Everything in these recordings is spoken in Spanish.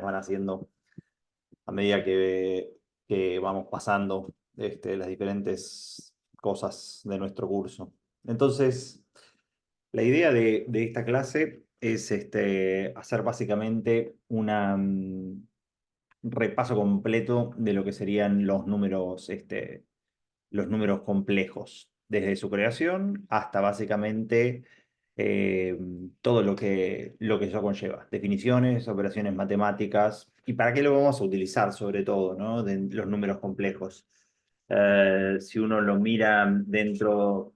van haciendo a medida que vamos pasando las diferentes cosas de nuestro curso. Entonces, la idea de esta clase es hacer básicamente un repaso completo de lo que serían los números complejos, desde su creación hasta básicamente eh, todo lo que eso conlleva. Definiciones, operaciones matemáticas y para qué lo vamos a utilizar sobre todo, ¿no? De los números complejos. Si uno lo mira dentro,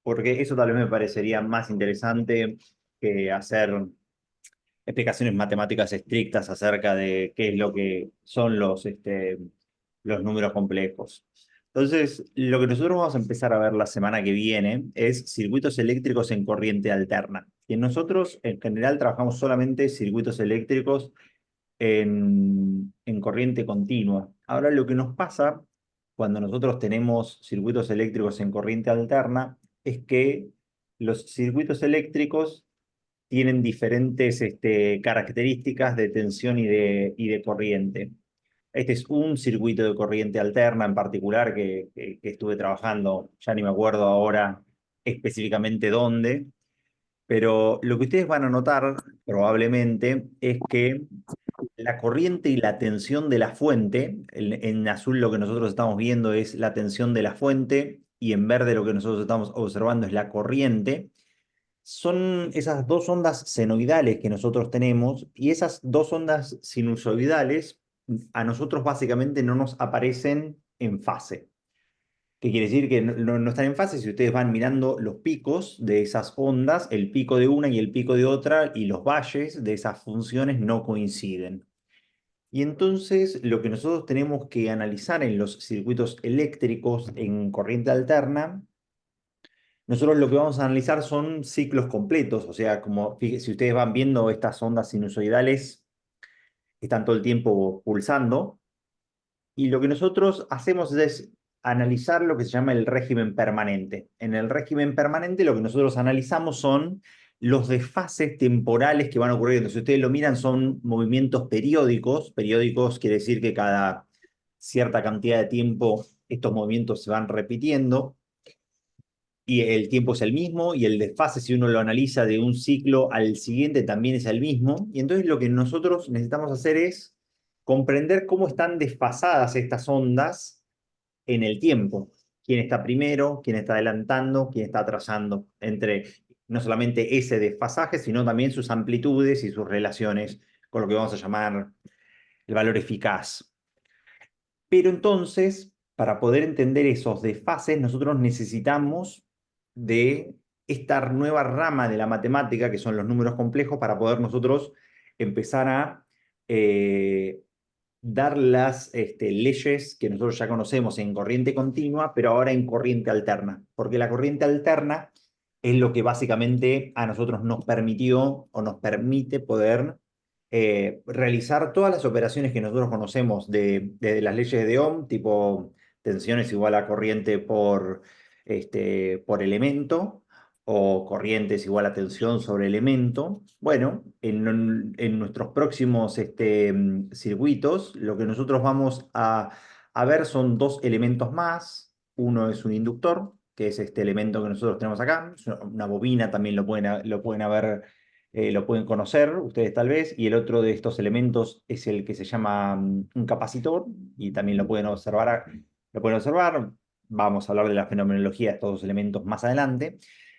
porque eso tal vez me parecería más interesante que hacer explicaciones matemáticas estrictas acerca de qué es lo que son los números complejos. Entonces, lo que nosotros vamos a empezar a ver la semana que viene es circuitos eléctricos en corriente alterna. Y nosotros, en general, trabajamos solamente circuitos eléctricos en corriente continua. Ahora, lo que nos pasa cuando nosotros tenemos circuitos eléctricos en corriente alterna es que los circuitos eléctricos tienen diferentes características de tensión y de corriente. Este es un circuito de corriente alterna en particular que estuve trabajando, ya ni me acuerdo ahora específicamente dónde, pero lo que ustedes van a notar probablemente es que la corriente y la tensión de la fuente, en azul lo que nosotros estamos viendo es la tensión de la fuente y en verde lo que nosotros estamos observando es la corriente. Son esas dos ondas senoidales que nosotros tenemos y esas dos ondas sinusoidales a nosotros básicamente no nos aparecen en fase. ¿Qué quiere decir? Que no están en fase si ustedes van mirando los picos de esas ondas, el pico de una y el pico de otra y los valles de esas funciones no coinciden. Y entonces lo que nosotros tenemos que analizar en los circuitos eléctricos en corriente alterna, nosotros lo que vamos a analizar son ciclos completos, o sea, como si ustedes van viendo estas ondas sinusoidales, están todo el tiempo pulsando, y lo que nosotros hacemos es analizar lo que se llama el régimen permanente. En el régimen permanente lo que nosotros analizamos son los desfases temporales que van ocurriendo. Si ustedes lo miran, son movimientos periódicos. Periódicos quiere decir que cada cierta cantidad de tiempo estos movimientos se van repitiendo y el tiempo es el mismo y el desfase, si uno lo analiza de un ciclo al siguiente, también es el mismo. Y entonces lo que nosotros necesitamos hacer es comprender cómo están desfasadas estas ondas en el tiempo. Quién está primero, quién está adelantando, quién está atrasando, entre no solamente ese desfasaje, sino también sus amplitudes y sus relaciones con lo que vamos a llamar el valor eficaz. Pero entonces, para poder entender esos desfases, nosotros necesitamos de esta nueva rama de la matemática, que son los números complejos, para poder nosotros empezar a dar las leyes que nosotros ya conocemos en corriente continua, pero ahora en corriente alterna. Porque la corriente alterna es lo que básicamente a nosotros nos permitió o nos permite poder realizar todas las operaciones que nosotros conocemos de las leyes de Ohm, tipo tensión es igual a corriente por elemento, o corriente es igual a tensión sobre elemento. Bueno, en nuestros próximos circuitos, lo que nosotros vamos a ver son dos elementos más. Uno es un inductor, que es este elemento que nosotros tenemos acá. Es una bobina, también lo pueden haber lo pueden conocer ustedes tal vez, y el otro de estos elementos es el que se llama un capacitor, y también lo pueden observar, lo pueden observar. Vamos a hablar de la fenomenología de estos dos elementos más adelante,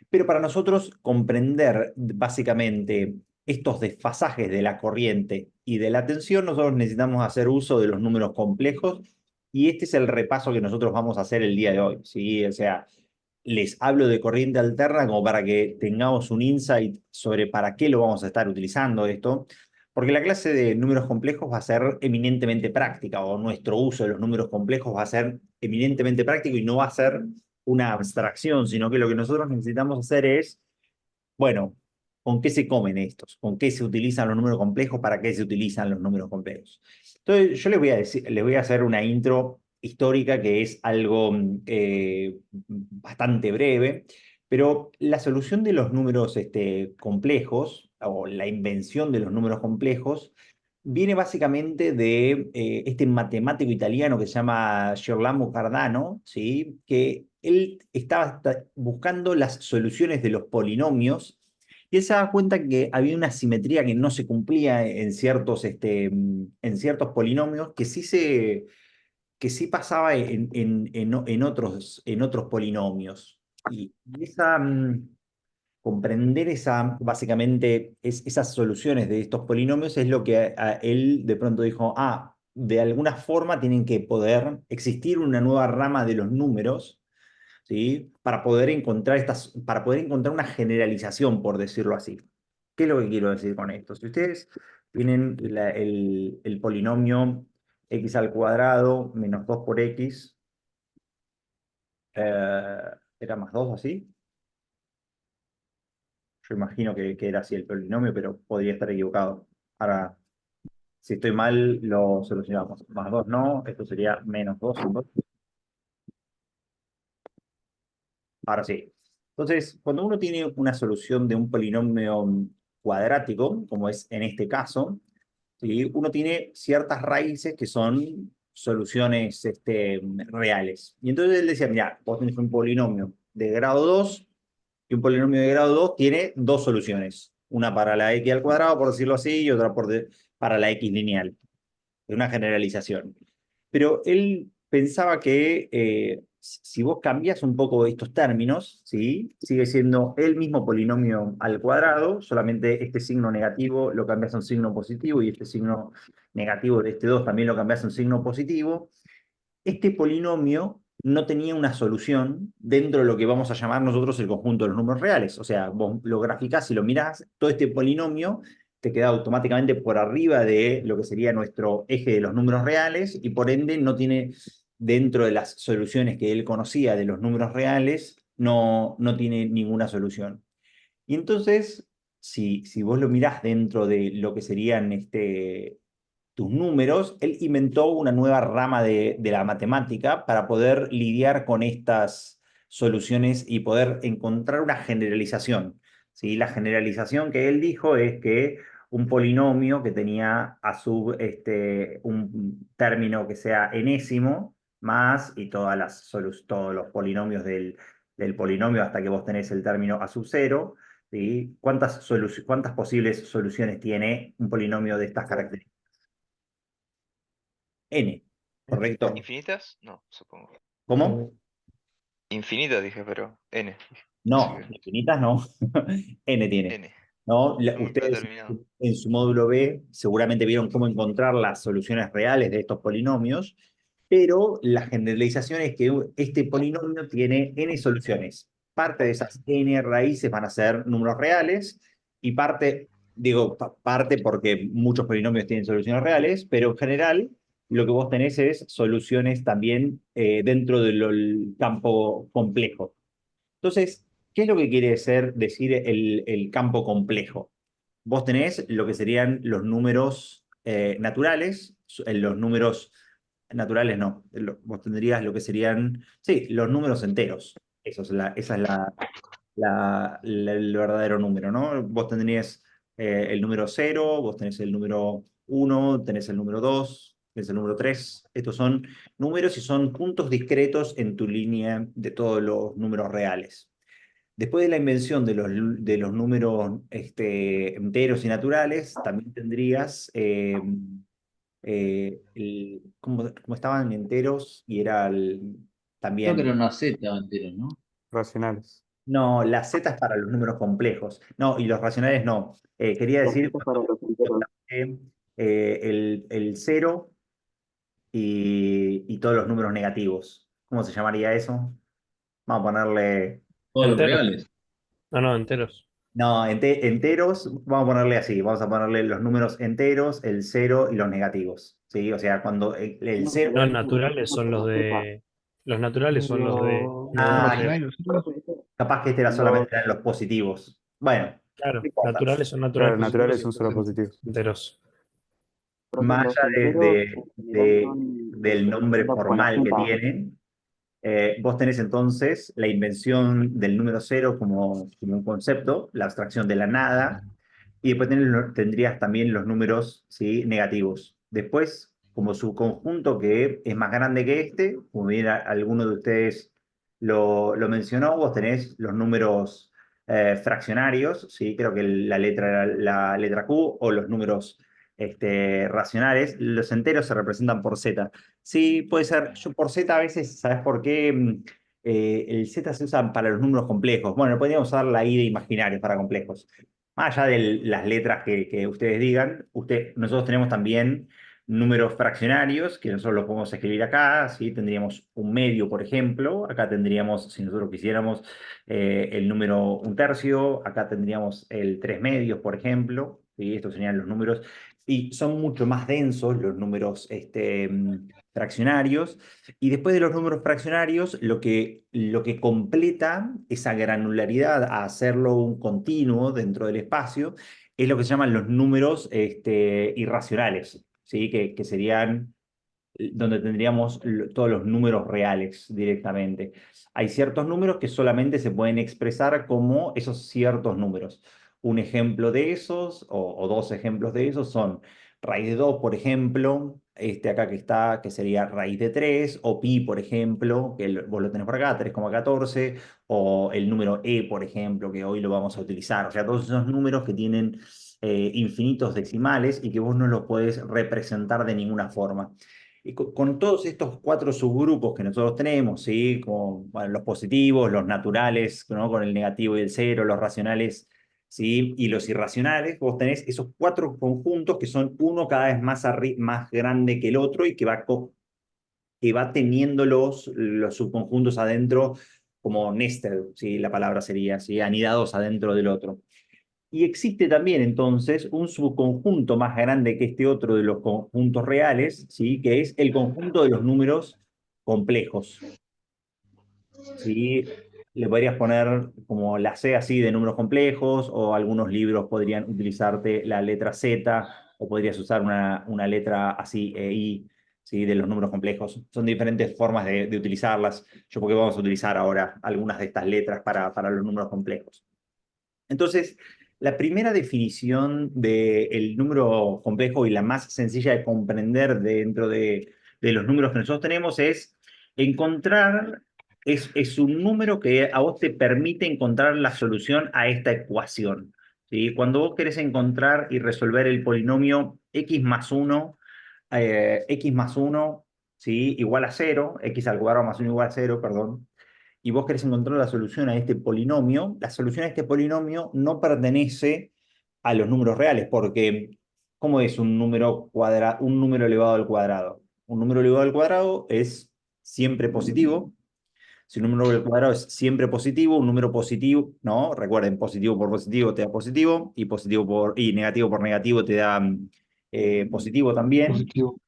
pero para nosotros comprender básicamente estos desfasajes de la corriente y de la tensión, nosotros necesitamos hacer uso de los números complejos, y este es el repaso que nosotros vamos a hacer el día de hoy, ¿sí? O sea, les hablo de corriente alterna como para que tengamos un insight sobre para qué lo vamos a estar utilizando esto, porque la clase de números complejos va a ser eminentemente práctica, o nuestro uso de los números complejos va a ser eminentemente práctico y no va a ser una abstracción, sino que lo que nosotros necesitamos hacer es, bueno, ¿con qué se comen estos? ¿Con qué se utilizan los números complejos? ¿Para qué se utilizan los números complejos? Entonces, yo les voy a decir, les voy a hacer una intro histórica que es algo bastante breve, pero la solución de los números complejos, o la invención de los números complejos, viene básicamente de este matemático italiano que se llama Girolamo Cardano, ¿sí? Que él estaba buscando las soluciones de los polinomios y él se daba cuenta que había una simetría que no se cumplía en ciertos polinomios que sí pasaba en otros polinomios. Y comprender básicamente esas soluciones de estos polinomios es lo que a él de pronto dijo, de alguna forma tienen que poder existir una nueva rama de los números, ¿sí? Para poder encontrar una generalización, por decirlo así. ¿Qué es lo que quiero decir con esto? Si ustedes tienen el polinomio x al cuadrado menos 2 por x, eh, ¿era más 2 así? Yo imagino que era así el polinomio, pero podría estar equivocado. Ahora, si estoy mal, lo solucionamos. Más 2 no, esto sería menos 2. Ahora sí. Entonces, cuando uno tiene una solución de un polinomio cuadrático, como es en este caso, ¿sí? Uno tiene ciertas raíces que son soluciones reales. Y entonces él decía, mira, vos tenés un polinomio de grado 2 y un polinomio de grado 2 tiene dos soluciones. Una para la x al cuadrado, por decirlo así, y otra para la x lineal. Es una generalización. Pero él pensaba que si vos cambias un poco estos términos, ¿sí? Sigue siendo el mismo polinomio al cuadrado, solamente este signo negativo lo cambias a un signo positivo y este signo negativo de este 2 también lo cambias a un signo positivo. Este polinomio no tenía una solución dentro de lo que vamos a llamar nosotros el conjunto de los números reales. O sea, vos lo graficás y lo mirás, todo este polinomio te queda automáticamente por arriba de lo que sería nuestro eje de los números reales y por ende no tiene, dentro de las soluciones que él conocía de los números reales, no tiene ninguna solución. Y entonces, si vos lo mirás dentro de lo que serían tus números, él inventó una nueva rama de la matemática para poder lidiar con estas soluciones y poder encontrar una generalización. ¿Sí? La generalización que él dijo es que un polinomio que tenía un término que sea enésimo más y todos los polinomios del polinomio hasta que vos tenés el término a sub cero, ¿sí? ¿Cuántas posibles soluciones tiene un polinomio de estas características? N, ¿correcto? ¿Infinitas? No, supongo. ¿Cómo? Infinitas dije, pero N. Así No, que infinitas no. N tiene. N. ¿No? Nunca he Ustedes terminado. en su módulo B seguramente vieron cómo encontrar las soluciones reales de estos polinomios, pero la generalización es que este polinomio tiene N soluciones. Parte de esas N raíces van a ser números reales y parte porque muchos polinomios tienen soluciones reales, pero en general lo que vos tenés es soluciones también dentro del campo complejo. Entonces, ¿qué es lo que quiere decir el campo complejo? Vos tenés lo que serían los números naturales, los números naturales no, vos tendrías lo que serían, sí, los números enteros. Esa es el verdadero número, ¿no? Vos tendrías el número cero, vos tenés el número uno, tenés el número 2, tenés el número 3. Estos son números y son puntos discretos en tu línea de todos los números reales. Después de la invención de los números enteros y naturales, también tendrías como estaban enteros y era Creo que era también. una Z entero, ¿no? Racionales. No, las Z es para los números complejos. No, y los racionales no. Quería decir el 0 y todos los números negativos. ¿Cómo se llamaría eso? Vamos a ponerle. Todos los Enteros. reales. No, no, enteros. No, enteros, vamos a ponerle así, vamos a ponerle los números enteros, el cero y los negativos, ¿sí? O sea, cuando el cero. No, naturales son los de. Los naturales son los de. Los Ah, racionales, nosotros. capaz que este era solamente eran los positivos. Bueno, no Claro, importa. naturales son naturales Claro, positivos naturales y son solo enteros positivos. enteros. Más allá del nombre formal que tienen, vos tenés entonces la invención del número cero como un concepto, la abstracción de la nada, Y después tendrías también los números, ¿sí?, negativos. Después, como subconjunto que es más grande que este, como bien alguno de ustedes lo mencionó, vos tenés los números fraccionarios, ¿sí? Creo que la letra era la letra Q, o los números racionales. Los enteros se representan por Z. Sí, puede ser. Yo por Z a veces, ¿sabes por qué? El Z se usa para los números complejos. Bueno, podríamos usar la I de imaginarios para complejos. Más allá de las letras que ustedes digan, nosotros tenemos también números fraccionarios, que nosotros los podemos escribir acá, ¿sí? Tendríamos un medio, por ejemplo. Acá tendríamos, si nosotros quisiéramos, el número un tercio. Acá tendríamos el 3 medios, por ejemplo. ¿Sí? Estos serían los números. Y son mucho más densos los números fraccionarios. Y después de los números fraccionarios, lo que completa esa granularidad a hacerlo un continuo dentro del espacio es lo que se llaman los números irracionales, ¿sí? Que serían donde tendríamos todos los números reales directamente. Hay ciertos números que solamente se pueden expresar como esos ciertos números. Un ejemplo de esos, o dos ejemplos de esos, son raíz de 2, por ejemplo, acá que está, que sería raíz de 3, o pi, por ejemplo, que vos lo tenés por acá, 3,14, o el número por ejemplo, que hoy lo vamos a utilizar. O sea, todos esos números que tienen infinitos decimales y que vos no los podés representar de ninguna forma. Y con todos estos 4 subgrupos que nosotros tenemos, ¿sí? Como, bueno, los positivos, los naturales, ¿no?, con el negativo y el cero, los racionales, ¿sí?, y los irracionales, vos tenés esos 4 conjuntos que son uno cada vez más grande que el otro y que va teniendo los subconjuntos adentro como nested, ¿sí? La palabra sería, ¿sí?, anidados adentro del otro. Y existe también entonces un subconjunto más grande que este otro de los conjuntos reales, ¿sí?, que es el conjunto de los números complejos. ¿Sí? Le podrías poner como la C así de números complejos, o algunos libros podrían utilizarte la letra Z, o podrías usar una letra así, I, ¿sí?, de los números complejos. Son diferentes formas de utilizarlas. Yo porque vamos a utilizar ahora algunas de estas letras para los números complejos. Entonces, la primera definición del número complejo y la más sencilla de comprender dentro de los números que nosotros tenemos es encontrar, es un número que a vos te permite encontrar la solución a esta ecuación, ¿sí? Cuando vos querés encontrar y resolver el polinomio x más 1, ¿sí?, igual a 0, x al cuadrado más 1 igual a 0, perdón, y vos querés encontrar la solución a este polinomio, la solución a este polinomio no pertenece a los números reales, porque ¿cómo es un número elevado al cuadrado? Un número elevado al cuadrado es siempre positivo. Si un número al cuadrado es siempre positivo, un número positivo, ¿no? Recuerden, positivo por positivo te da positivo, y negativo por negativo te da positivo también. Positivo.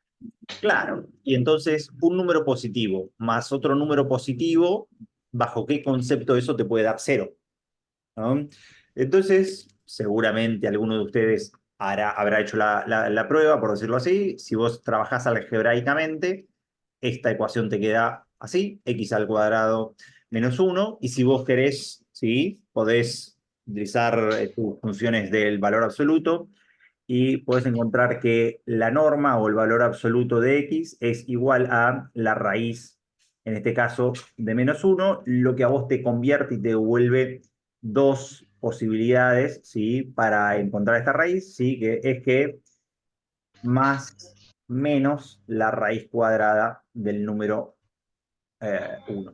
Claro, y entonces un número positivo más otro número positivo, ¿bajo qué concepto eso te puede dar 0? ¿No? Entonces, seguramente alguno de ustedes habrá hecho la prueba, por decirlo así. Si vos trabajás algebraicamente, esta ecuación te queda así, x al cuadrado menos 1, y si vos querés, ¿sí?, podés utilizar tus funciones del valor absoluto, y puedes encontrar que la norma o el valor absoluto de x es igual a la raíz, en este caso, de menos 1, lo que a vos te convierte y te devuelve dos posibilidades, ¿sí?, para encontrar esta raíz, ¿sí?, que es que más menos la raíz cuadrada del número 1.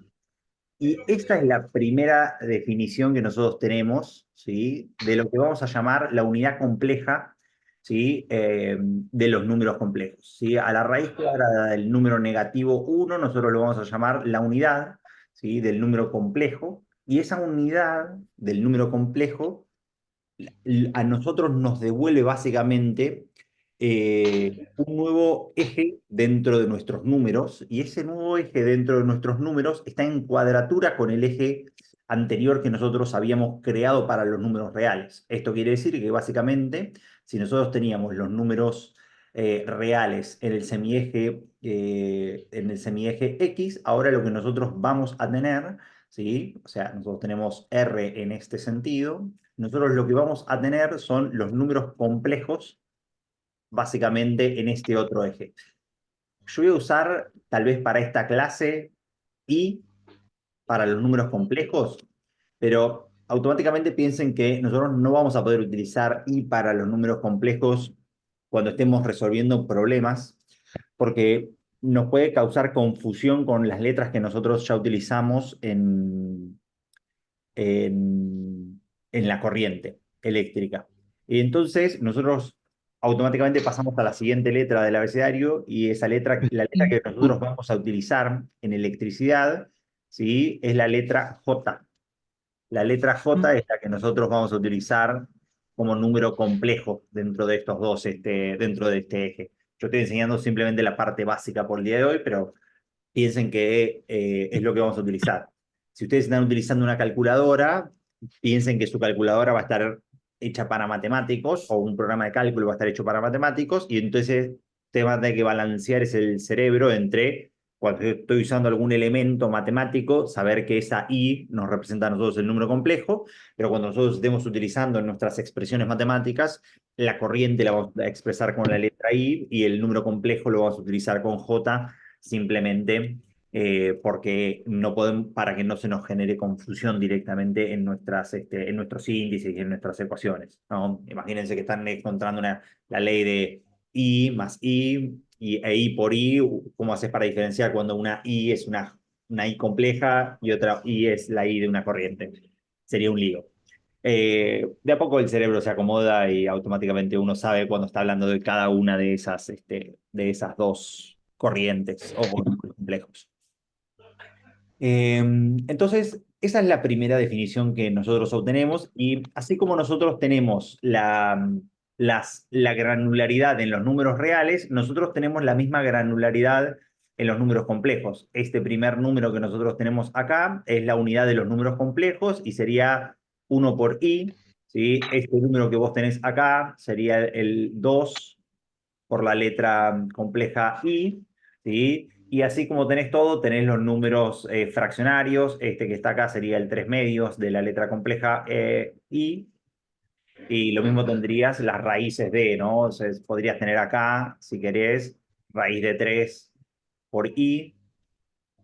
Y esta es la primera definición que nosotros tenemos, ¿sí?, de lo que vamos a llamar la unidad compleja, ¿sí?, de los números complejos, ¿sí? A la raíz cuadrada del número negativo 1, nosotros lo vamos a llamar la unidad, ¿sí?, del número complejo, y esa unidad del número complejo a nosotros nos devuelve básicamente un nuevo eje dentro de nuestros números, y ese nuevo eje dentro de nuestros números está en cuadratura con el eje anterior que nosotros habíamos creado para los números reales. Esto quiere decir que básicamente, si nosotros teníamos los números reales en el semieje X, ahora lo que nosotros vamos a tener, ¿sí? O sea, nosotros tenemos R en este sentido, nosotros lo que vamos a tener son los números complejos, básicamente en este otro eje. Yo voy a usar, tal vez para esta clase, i para los números complejos, pero automáticamente piensen que nosotros no vamos a poder utilizar i para los números complejos cuando estemos resolviendo problemas, porque nos puede causar confusión con las letras que nosotros ya utilizamos en la corriente eléctrica. Y entonces nosotros automáticamente pasamos a la siguiente letra del abecedario y esa letra, la letra que nosotros vamos a utilizar en electricidad, ¿sí? Es la letra J. La letra J es la que nosotros vamos a utilizar como número complejo dentro de estos dos, dentro de este eje. Yo estoy enseñando simplemente la parte básica por el día de hoy, pero piensen que es lo que vamos a utilizar. Si ustedes están utilizando una calculadora, piensen que su calculadora va a estar hecha para matemáticos o un programa de cálculo va a estar hecho para matemáticos y entonces usted va a tener que balancear el cerebro entre cuando yo estoy usando algún elemento matemático, saber que esa i nos representa a nosotros el número complejo, pero cuando nosotros estemos utilizando en nuestras expresiones matemáticas, la corriente la vamos a expresar con la letra i y el número complejo lo vamos a utilizar con j, simplemente porque no podemos, para que no se nos genere confusión directamente en nuestros índices y en nuestras ecuaciones, ¿no? Imagínense que están encontrando la ley de I más I e I por I. ¿Cómo haces para diferenciar cuando una I es una I compleja y otra I es la I de una corriente? Sería un lío. De a poco el cerebro se acomoda y automáticamente uno sabe cuando está hablando de cada una de esas dos corrientes o números complejos. Entonces, esa es la primera definición que nosotros obtenemos y así como nosotros tenemos la granularidad en los números reales, nosotros tenemos la misma granularidad en los números complejos. Este primer número que nosotros tenemos acá es la unidad de los números complejos y sería 1 por i, ¿sí? Este número que vos tenés acá sería el 2 por la letra compleja i, ¿sí? Y así como tenés todo, tenés los números fraccionarios. Este que está acá sería el 3 medios de la letra compleja i. Y lo mismo tendrías las raíces de, ¿no? Entonces podrías tener acá, si querés, raíz de 3 por i,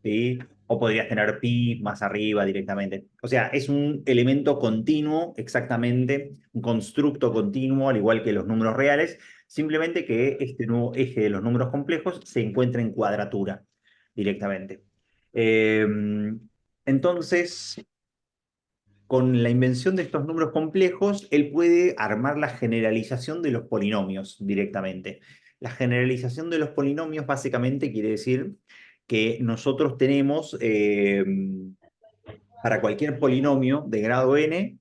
¿sí? O podrías tener pi más arriba directamente. O sea, es un elemento continuo, exactamente, un constructo continuo, al igual que los números reales, simplemente que este nuevo eje de los números complejos se encuentra en cuadratura directamente. Entonces, con la invención de estos números complejos, él puede armar la generalización de los polinomios directamente. La generalización de los polinomios básicamente quiere decir que nosotros tenemos para cualquier polinomio de grado n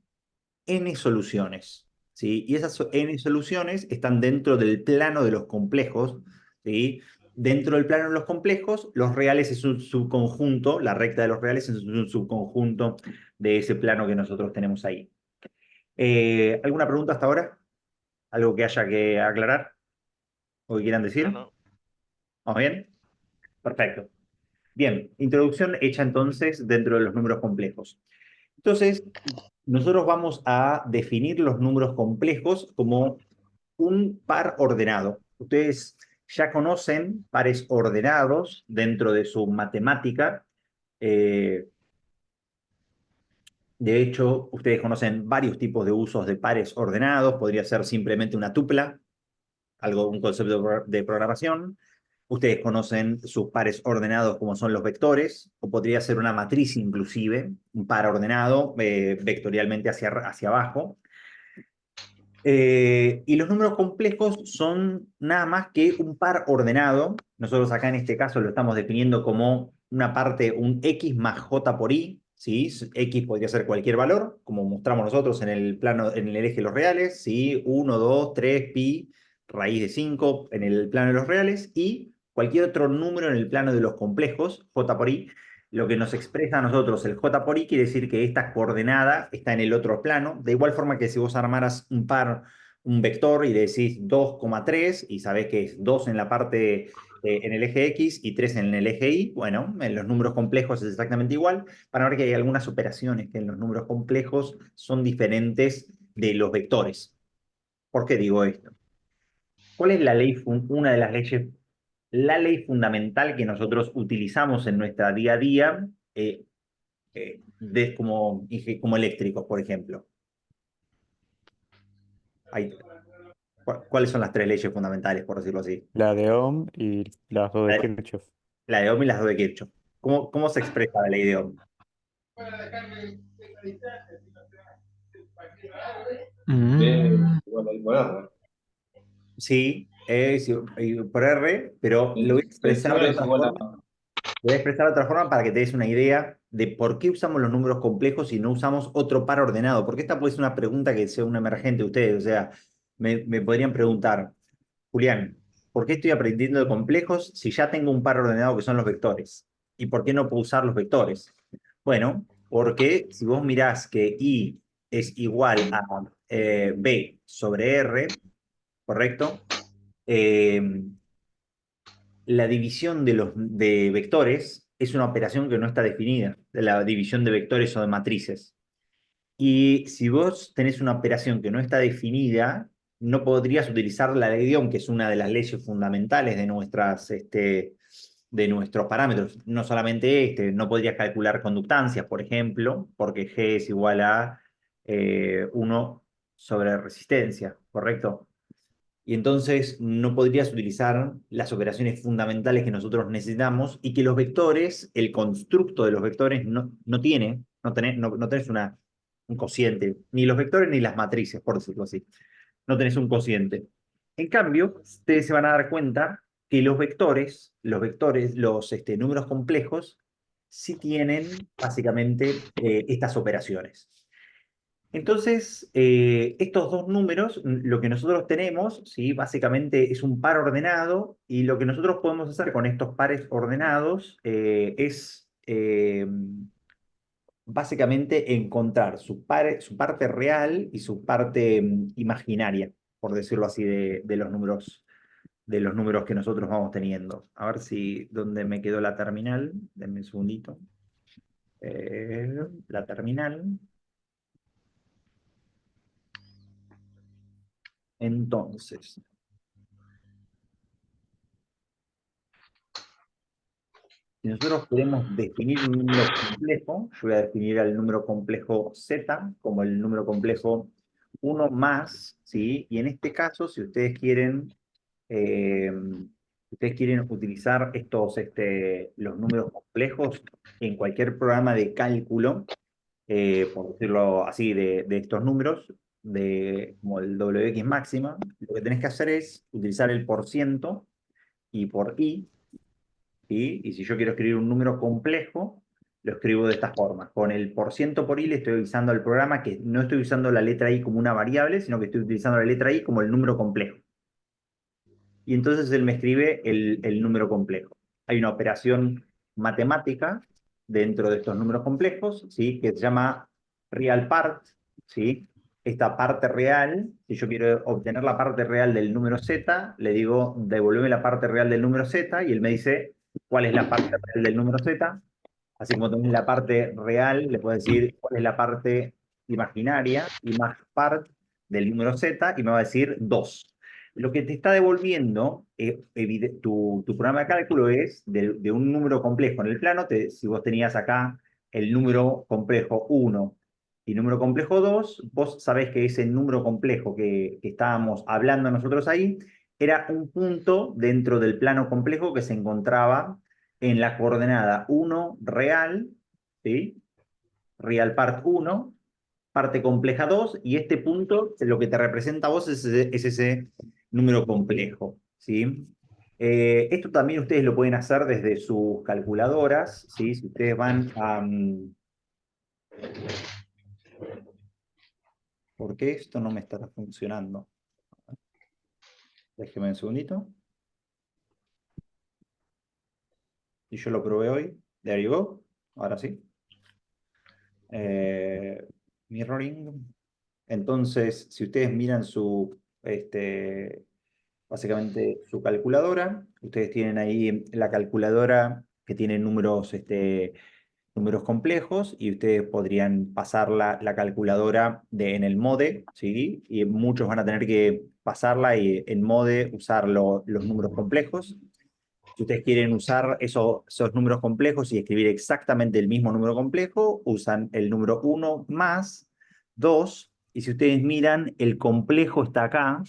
soluciones, ¿sí? Y esas n soluciones están dentro del plano de los complejos, ¿sí? Dentro del plano de los complejos, los reales es un subconjunto, la recta de los reales es un subconjunto de ese plano que nosotros tenemos ahí. ¿Alguna pregunta hasta ahora? ¿Algo que haya que aclarar o que quieran decir? No. ¿Vamos bien? Perfecto. Bien, introducción hecha entonces dentro de los números complejos. Entonces, nosotros vamos a definir los números complejos como un par ordenado. Ustedes ya conocen pares ordenados dentro de su matemática. De hecho, ustedes conocen varios tipos de usos de pares ordenados. Podría ser simplemente una tupla, un concepto de programación. Ustedes conocen sus pares ordenados como son los vectores, o podría ser una matriz inclusive, un par ordenado vectorialmente hacia abajo. Y los números complejos son nada más que un par ordenado. Nosotros acá en este caso lo estamos definiendo como una parte, un x más j por i, ¿sí? X podría ser cualquier valor, como mostramos nosotros en el plano, en el eje de los reales, ¿sí? 1, 2, 3, pi, raíz de 5 en el plano de los reales, y cualquier otro número en el plano de los complejos, j por i. Lo que nos expresa a nosotros el j por i quiere decir que esta coordenada está en el otro plano, de igual forma que si vos armaras un vector y decís 2,3 y sabés que es 2 en la parte, en el eje X y 3 en el eje Y, bueno, en los números complejos es exactamente igual. Para ver que hay algunas operaciones que en los números complejos son diferentes de los vectores. ¿Por qué digo esto? ¿Cuál es una de las leyes, la ley fundamental que nosotros utilizamos en nuestra día a día como eléctricos, por ejemplo? ¿Cuáles son las 3 leyes fundamentales, por decirlo así? La de Ohm y las dos de La, Kirchhoff. la de Ohm y las 2 de Kirchhoff. ¿Cómo se expresa la ley de Ohm? Igual ahí por R. Sí, por R, pero lo voy a expresar de Tensión es otra igual a. forma. Lo voy a expresar de otra forma para que te des una idea de por qué usamos los números complejos y no usamos otro par ordenado. Porque esta puede ser una pregunta que sea una emergente de ustedes. O sea, me podrían preguntar, Julián, ¿por qué estoy aprendiendo de complejos si ya tengo un par ordenado que son los vectores? ¿Y por qué no puedo usar los vectores? Bueno, porque si vos mirás que I es igual a B sobre R, ¿correcto? Eh, la división de vectores es una operación que no está definida, la división de vectores o de matrices. Y si vos tenés una operación que no está definida, no podrías utilizar la ley de Ohm, que es una de las leyes fundamentales de nuestros parámetros. No solamente no podrías calcular conductancias, por ejemplo, porque G es igual a 1 sobre resistencia, ¿correcto? Y entonces no podrías utilizar las operaciones fundamentales que nosotros necesitamos y que los vectores, el constructo de los vectores no tenés un cociente, ni los vectores ni las matrices, por decirlo así. No tenés un cociente. En cambio, ustedes se van a dar cuenta que los números complejos, sí tienen básicamente estas operaciones. Entonces, estos dos números, lo que nosotros tenemos, ¿sí? Básicamente es un par ordenado y lo que nosotros podemos hacer con estos pares ordenados es básicamente encontrar su parte real y su parte imaginaria, por decirlo así, de los números que nosotros vamos teniendo. A ver si, ¿dónde me quedó la terminal? Denme un segundito. La terminal. Entonces, si nosotros queremos definir un número complejo, yo voy a definir al número complejo z como el número complejo 1 más, ¿sí? Y en este caso, si eh, ustedes quieren utilizar los números complejos en cualquier programa de cálculo, por decirlo así, de estos números, como el WX máxima, lo que tenés que hacer es utilizar el por ciento y por i. ¿Sí? Y si yo quiero escribir un número complejo, lo escribo de esta forma. Con el por ciento por i le estoy avisando al programa que no estoy usando la letra i como una variable, sino que estoy utilizando la letra i como el número complejo. Y entonces él me escribe el número complejo. Hay una operación matemática dentro de estos números complejos, ¿sí? Que se llama real part, ¿sí? Esta parte real, si yo quiero obtener la parte real del número z, le digo, devolveme la parte real del número z, y él me dice, ¿cuál es la parte real del número z? Así como tenés la parte real, le puedo decir cuál es la parte imaginaria, imag part del número z, y me va a decir 2. Lo que te está devolviendo tu programa de cálculo es de un número complejo. En el plano, si vos tenías acá el número complejo 1 y número complejo 2, vos sabés que ese número complejo que estábamos hablando nosotros ahí era un punto dentro del plano complejo que se encontraba en la coordenada 1 real, ¿sí? Real part 1, parte compleja 2, y este punto lo que te representa a vos es ese número complejo, ¿sí? Esto también ustedes lo pueden hacer desde sus calculadoras, ¿sí? Si ustedes van a... ¿Por qué esto no me está funcionando? Déjeme un segundito. Y yo lo probé hoy. There you go. Ahora sí. Mirroring. Entonces, si ustedes miran básicamente su calculadora, ustedes tienen ahí la calculadora que tiene números números complejos y ustedes podrían pasar la calculadora en el MODE, ¿sí? Y muchos van a tener que pasarla y en MODE usar los números complejos. Si ustedes quieren usar esos números complejos y escribir exactamente el mismo número complejo, usan el número 1 más 2. Y si ustedes miran, el complejo está acá.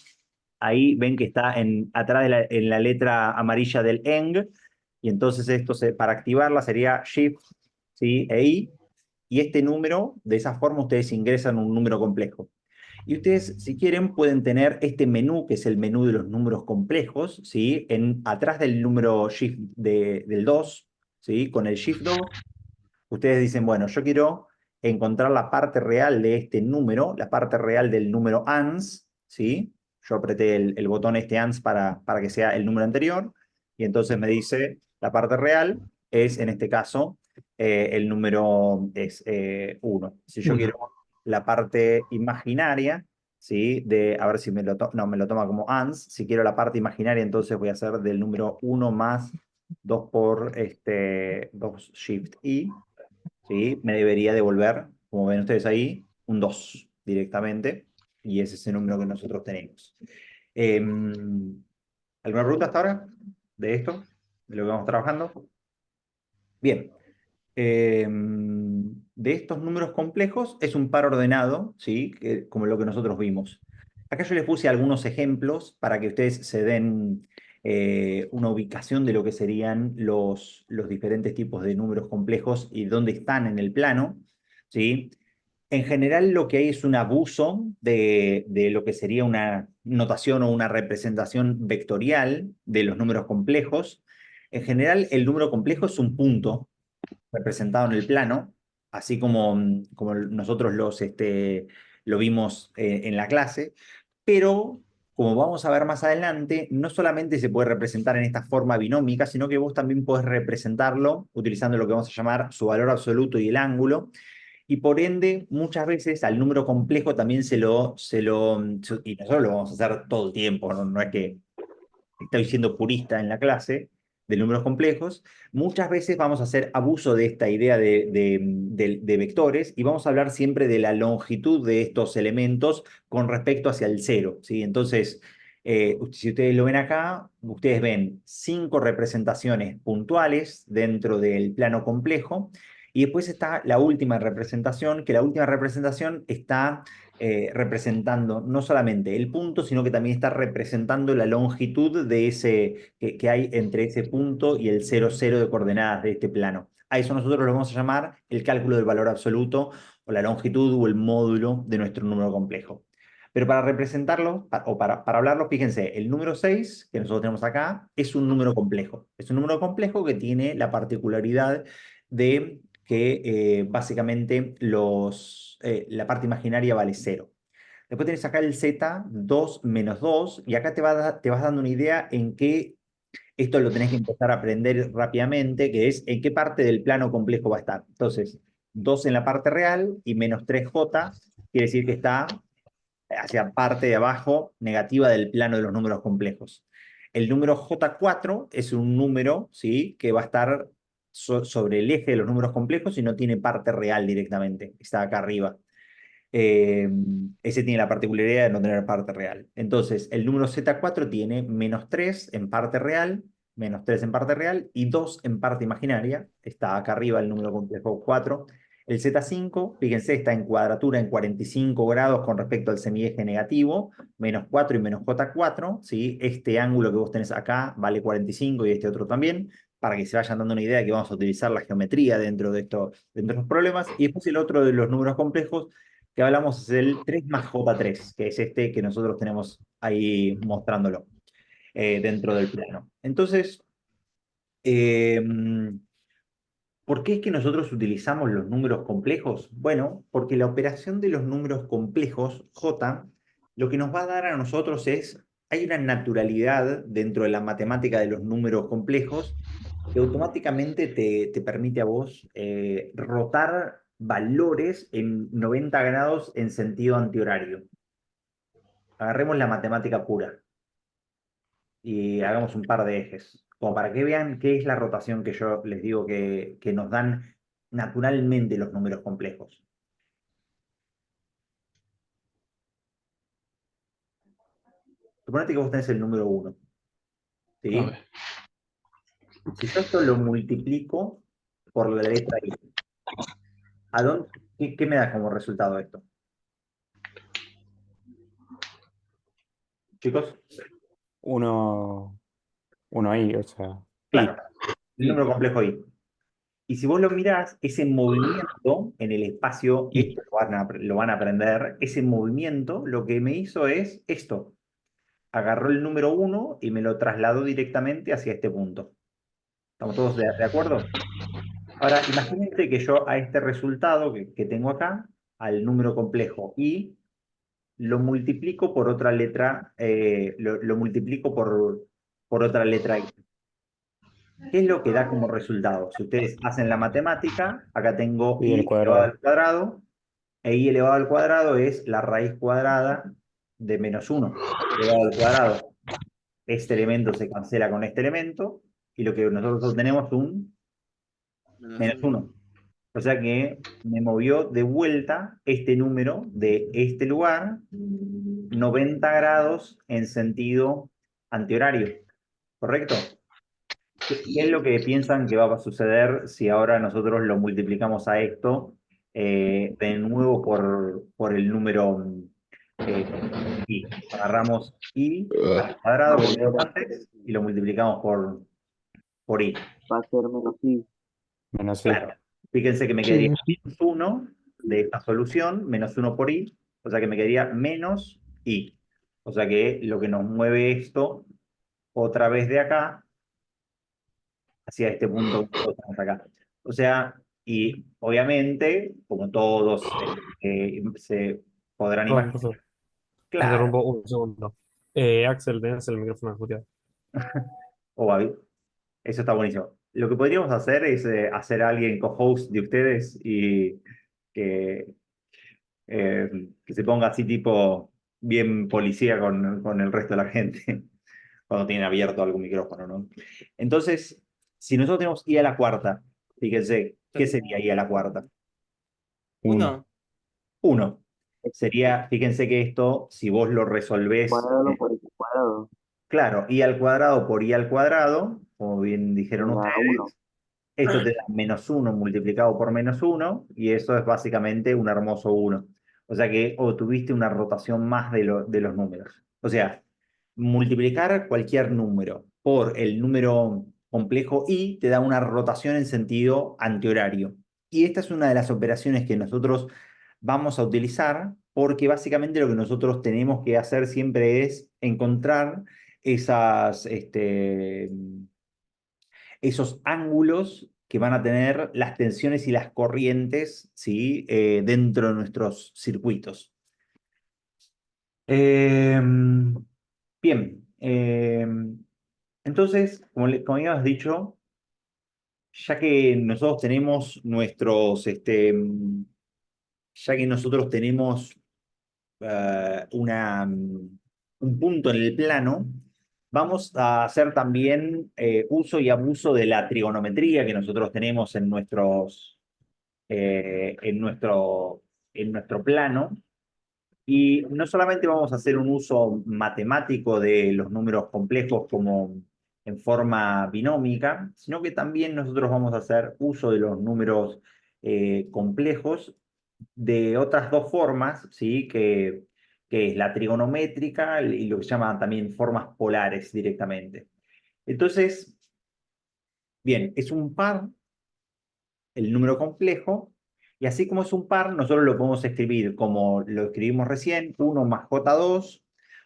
Ahí ven que está atrás en la letra amarilla del ENG. Y entonces esto para activarla sería Shift, ¿sí? E I. Y este número, de esa forma, ustedes ingresan un número complejo. Y ustedes, si quieren, pueden tener este menú, que es el menú de los números complejos, ¿sí? Atrás del número Shift del 2, ¿sí? Con el Shift 2, ustedes dicen, bueno, yo quiero encontrar la parte real de este número, la parte real del número ANS, ¿sí? Yo apreté el botón este ANS para que sea el número anterior, y entonces me dice, la parte real es, en este caso, el número es 1. Si yo Uno. quiero la parte imaginaria, ¿sí? A ver si me lo toma como ANS. Si quiero la parte imaginaria, entonces voy a hacer del número 1 más 2 por 2 Shift I, ¿sí? Me debería devolver, como ven ustedes ahí, un 2 directamente, y ese es el número que nosotros tenemos. ¿Alguna pregunta hasta ahora de esto, de lo que vamos trabajando? Bien. De estos números complejos es un par ordenado, ¿sí? Como lo que nosotros vimos. Acá yo les puse algunos ejemplos para que ustedes se den una ubicación de lo que serían los diferentes tipos de números complejos y dónde están en el plano, ¿sí? En general lo que hay es un abuso de lo que sería una notación o una representación vectorial de los números complejos. En general el número complejo es un punto representado en el plano, así como nosotros lo vimos en la clase, pero como vamos a ver más adelante, no solamente se puede representar en esta forma binómica, sino que vos también podés representarlo utilizando lo que vamos a llamar su valor absoluto y el ángulo, y por ende, muchas veces al número complejo también y nosotros lo vamos a hacer todo el tiempo, no es que estoy siendo purista en la clase de números complejos, muchas veces vamos a hacer abuso de esta idea de vectores y vamos a hablar siempre de la longitud de estos elementos con respecto hacia el cero, ¿sí? Entonces, si ustedes lo ven acá, ustedes ven 5 representaciones puntuales dentro del plano complejo y después está la última representación, que la última representación está representando no solamente el punto, sino que también está representando la longitud de que hay entre ese punto y el 0, 0 de coordenadas de este plano. A eso nosotros lo vamos a llamar el cálculo del valor absoluto o la longitud o el módulo de nuestro número complejo. Pero para representarlo, o para hablarlo, fíjense, el número 6, que nosotros tenemos acá, es un número complejo. Es un número complejo que tiene la particularidad de que básicamente la parte imaginaria vale 0. Después tenés acá el z, 2 menos 2, y acá te vas dando una idea en qué, esto lo tenés que empezar a aprender rápidamente, que es en qué parte del plano complejo va a estar. Entonces, 2 en la parte real y menos 3j quiere decir que está hacia parte de abajo negativa del plano de los números complejos. El número J4 es un número, ¿sí?, que va a estar sobre el eje de los números complejos y no tiene parte real directamente, está acá arriba. Ese tiene la particularidad de no tener parte real. Entonces, el número Z4 tiene menos 3 en parte real, menos 3 en parte real y 2 en parte imaginaria. Está acá arriba el número complejo 4. El Z5, fíjense, está en cuadratura en 45 grados con respecto al semieje negativo, menos 4 y menos J4, ¿sí? Este ángulo que vos tenés acá vale 45 y este otro también, para que se vayan dando una idea de que vamos a utilizar la geometría dentro de estos problemas. Y después el otro de los números complejos que hablamos es el 3 más J3, que es este que nosotros tenemos ahí mostrándolo dentro del plano. Entonces, eh, ¿por qué es que nosotros utilizamos los números complejos? Bueno, porque la operación de los números complejos, J, lo que nos va a dar a nosotros hay una naturalidad dentro de la matemática de los números complejos que automáticamente te permite a vos rotar valores en 90 grados en sentido antihorario. Agarremos la matemática pura y hagamos un par de ejes, como para que vean qué es la rotación que yo les digo que nos dan naturalmente los números complejos. Suponete que vos tenés el número 1. ¿Sí? A ver. Si yo esto lo multiplico por la letra I, ¿qué me da como resultado esto? Chicos, Uno ahí, o sea. claro, el número complejo I. Y si vos lo mirás, ese movimiento en el espacio, esto lo van a aprender, ese movimiento lo que me hizo es esto. Agarró el número 1 y me lo trasladó directamente hacia este punto. ¿Estamos todos de acuerdo? Ahora, imagínense que yo a este resultado que tengo acá, al número complejo I, lo multiplico por otra letra, lo multiplico por otra letra I. ¿Qué es lo que da como resultado? Si ustedes hacen la matemática, acá tengo Y I al elevado cuadrado. al cuadrado, e I elevado al cuadrado es la raíz cuadrada de menos 1 elevado al cuadrado. Este elemento se cancela con este elemento, y lo que nosotros obtenemos es un menos 1. O sea que me movió de vuelta este número de este lugar 90 grados en sentido antihorario. ¿Correcto? ¿Qué es lo que piensan que va a suceder si ahora nosotros lo multiplicamos a esto de nuevo por el número i? Agarramos i al cuadrado como hicimos antes y lo multiplicamos por i. Va a ser menos I. Menos I. Claro. Fíjense que me Sí, quedaría sí. menos 1 de esta solución, menos 1 por i, o sea que me quedaría menos i. O sea que lo que nos mueve esto otra vez de acá hacia este punto que tenemos acá. O sea, y obviamente, como todos se podrán Perdón, imaginar, profe, te claro, interrumpo un segundo. Axel, tenés el micrófono desmuteado. o Babi, eso está buenísimo. Lo que podríamos hacer es hacer a alguien co-host de ustedes y que, que se ponga así tipo bien policía con el resto de la gente cuando tienen abierto algún micrófono, ¿no? Entonces, si nosotros tenemos i a la cuarta, fíjense, ¿qué sería i a la cuarta? 1. 1. Sería, fíjense que esto, si vos lo resolvés, Cuadrado por X cuadrado. claro, i al cuadrado por i al cuadrado, como bien dijeron Me da 1. ustedes, esto te da menos 1 multiplicado por menos 1, y eso es básicamente un hermoso 1. O sea que obtuviste una rotación más de los números. O sea, multiplicar cualquier número por el número complejo i te da una rotación en sentido antihorario. Y esta es una de las operaciones que nosotros vamos a utilizar porque básicamente lo que nosotros tenemos que hacer siempre es encontrar esos ángulos que van a tener las tensiones y las corrientes, ¿sí? Dentro de nuestros circuitos. Bien, entonces, como habíamos dicho, ya que nosotros tenemos ya que nosotros tenemos un punto en el plano, vamos a hacer también uso y abuso de la trigonometría que nosotros tenemos en nuestro plano. Y no solamente vamos a hacer un uso matemático de los números complejos como en forma binómica, sino que también nosotros vamos a hacer uso de los números complejos de otras dos formas, ¿sí? Que es la trigonométrica y lo que se llama también formas polares directamente. Entonces, bien, es un par el número complejo, y así como es un par, nosotros lo podemos escribir como lo escribimos recién, 1 más j2,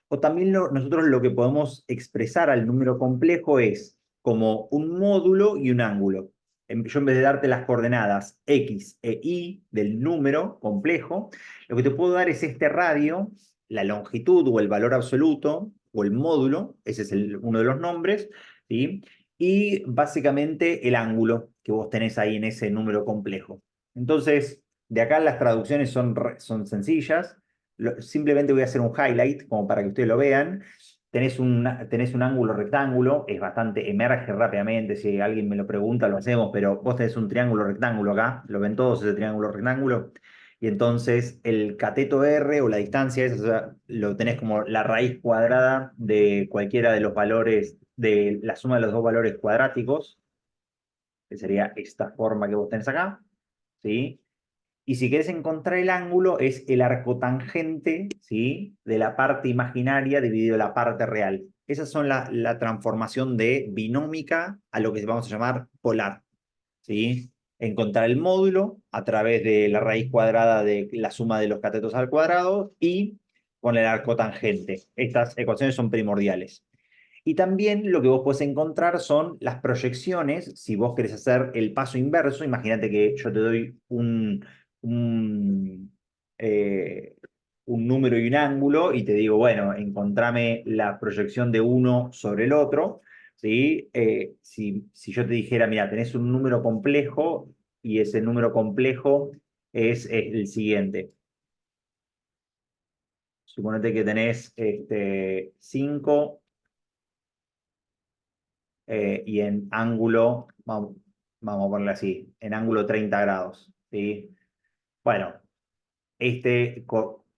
o también nosotros lo que podemos expresar al número complejo es como un módulo y un ángulo. Yo en vez de darte las coordenadas x e y del número complejo, lo que te puedo dar es este radio, la longitud o el valor absoluto, o el módulo, ese es uno de los nombres, ¿sí? Y básicamente el ángulo que vos tenés ahí en ese número complejo. Entonces, de acá las traducciones son sencillas. Simplemente voy a hacer un highlight como para que ustedes lo vean. tenés un ángulo rectángulo, es bastante, emerge rápidamente, si alguien me lo pregunta lo hacemos, pero vos tenés un triángulo rectángulo acá, lo ven todos ese triángulo rectángulo, y entonces el cateto R o la distancia es, o sea, lo tenés como la raíz cuadrada de cualquiera de los valores, de la suma de los dos valores cuadráticos, que sería esta forma que vos tenés acá, ¿sí? Y si querés encontrar el ángulo, es el arcotangente, ¿sí? De la parte imaginaria dividido la parte real. Esas son la transformación de binómica a lo que vamos a llamar polar, ¿sí? Encontrar el módulo a través de la raíz cuadrada de la suma de los catetos al cuadrado y con el arcotangente. Estas ecuaciones son primordiales. Y también lo que vos podés encontrar son las proyecciones. Si vos querés hacer el paso inverso, imagínate que yo te doy un, eh, un número y un ángulo y te digo, bueno, encontrame la proyección de uno sobre el otro. ¿Sí? Si yo te dijera, mira, tenés un número complejo y ese número complejo es el siguiente. Suponete que tenés 5 y en ángulo, vamos a ponerle así, en ángulo 30 grados, ¿sí? Bueno,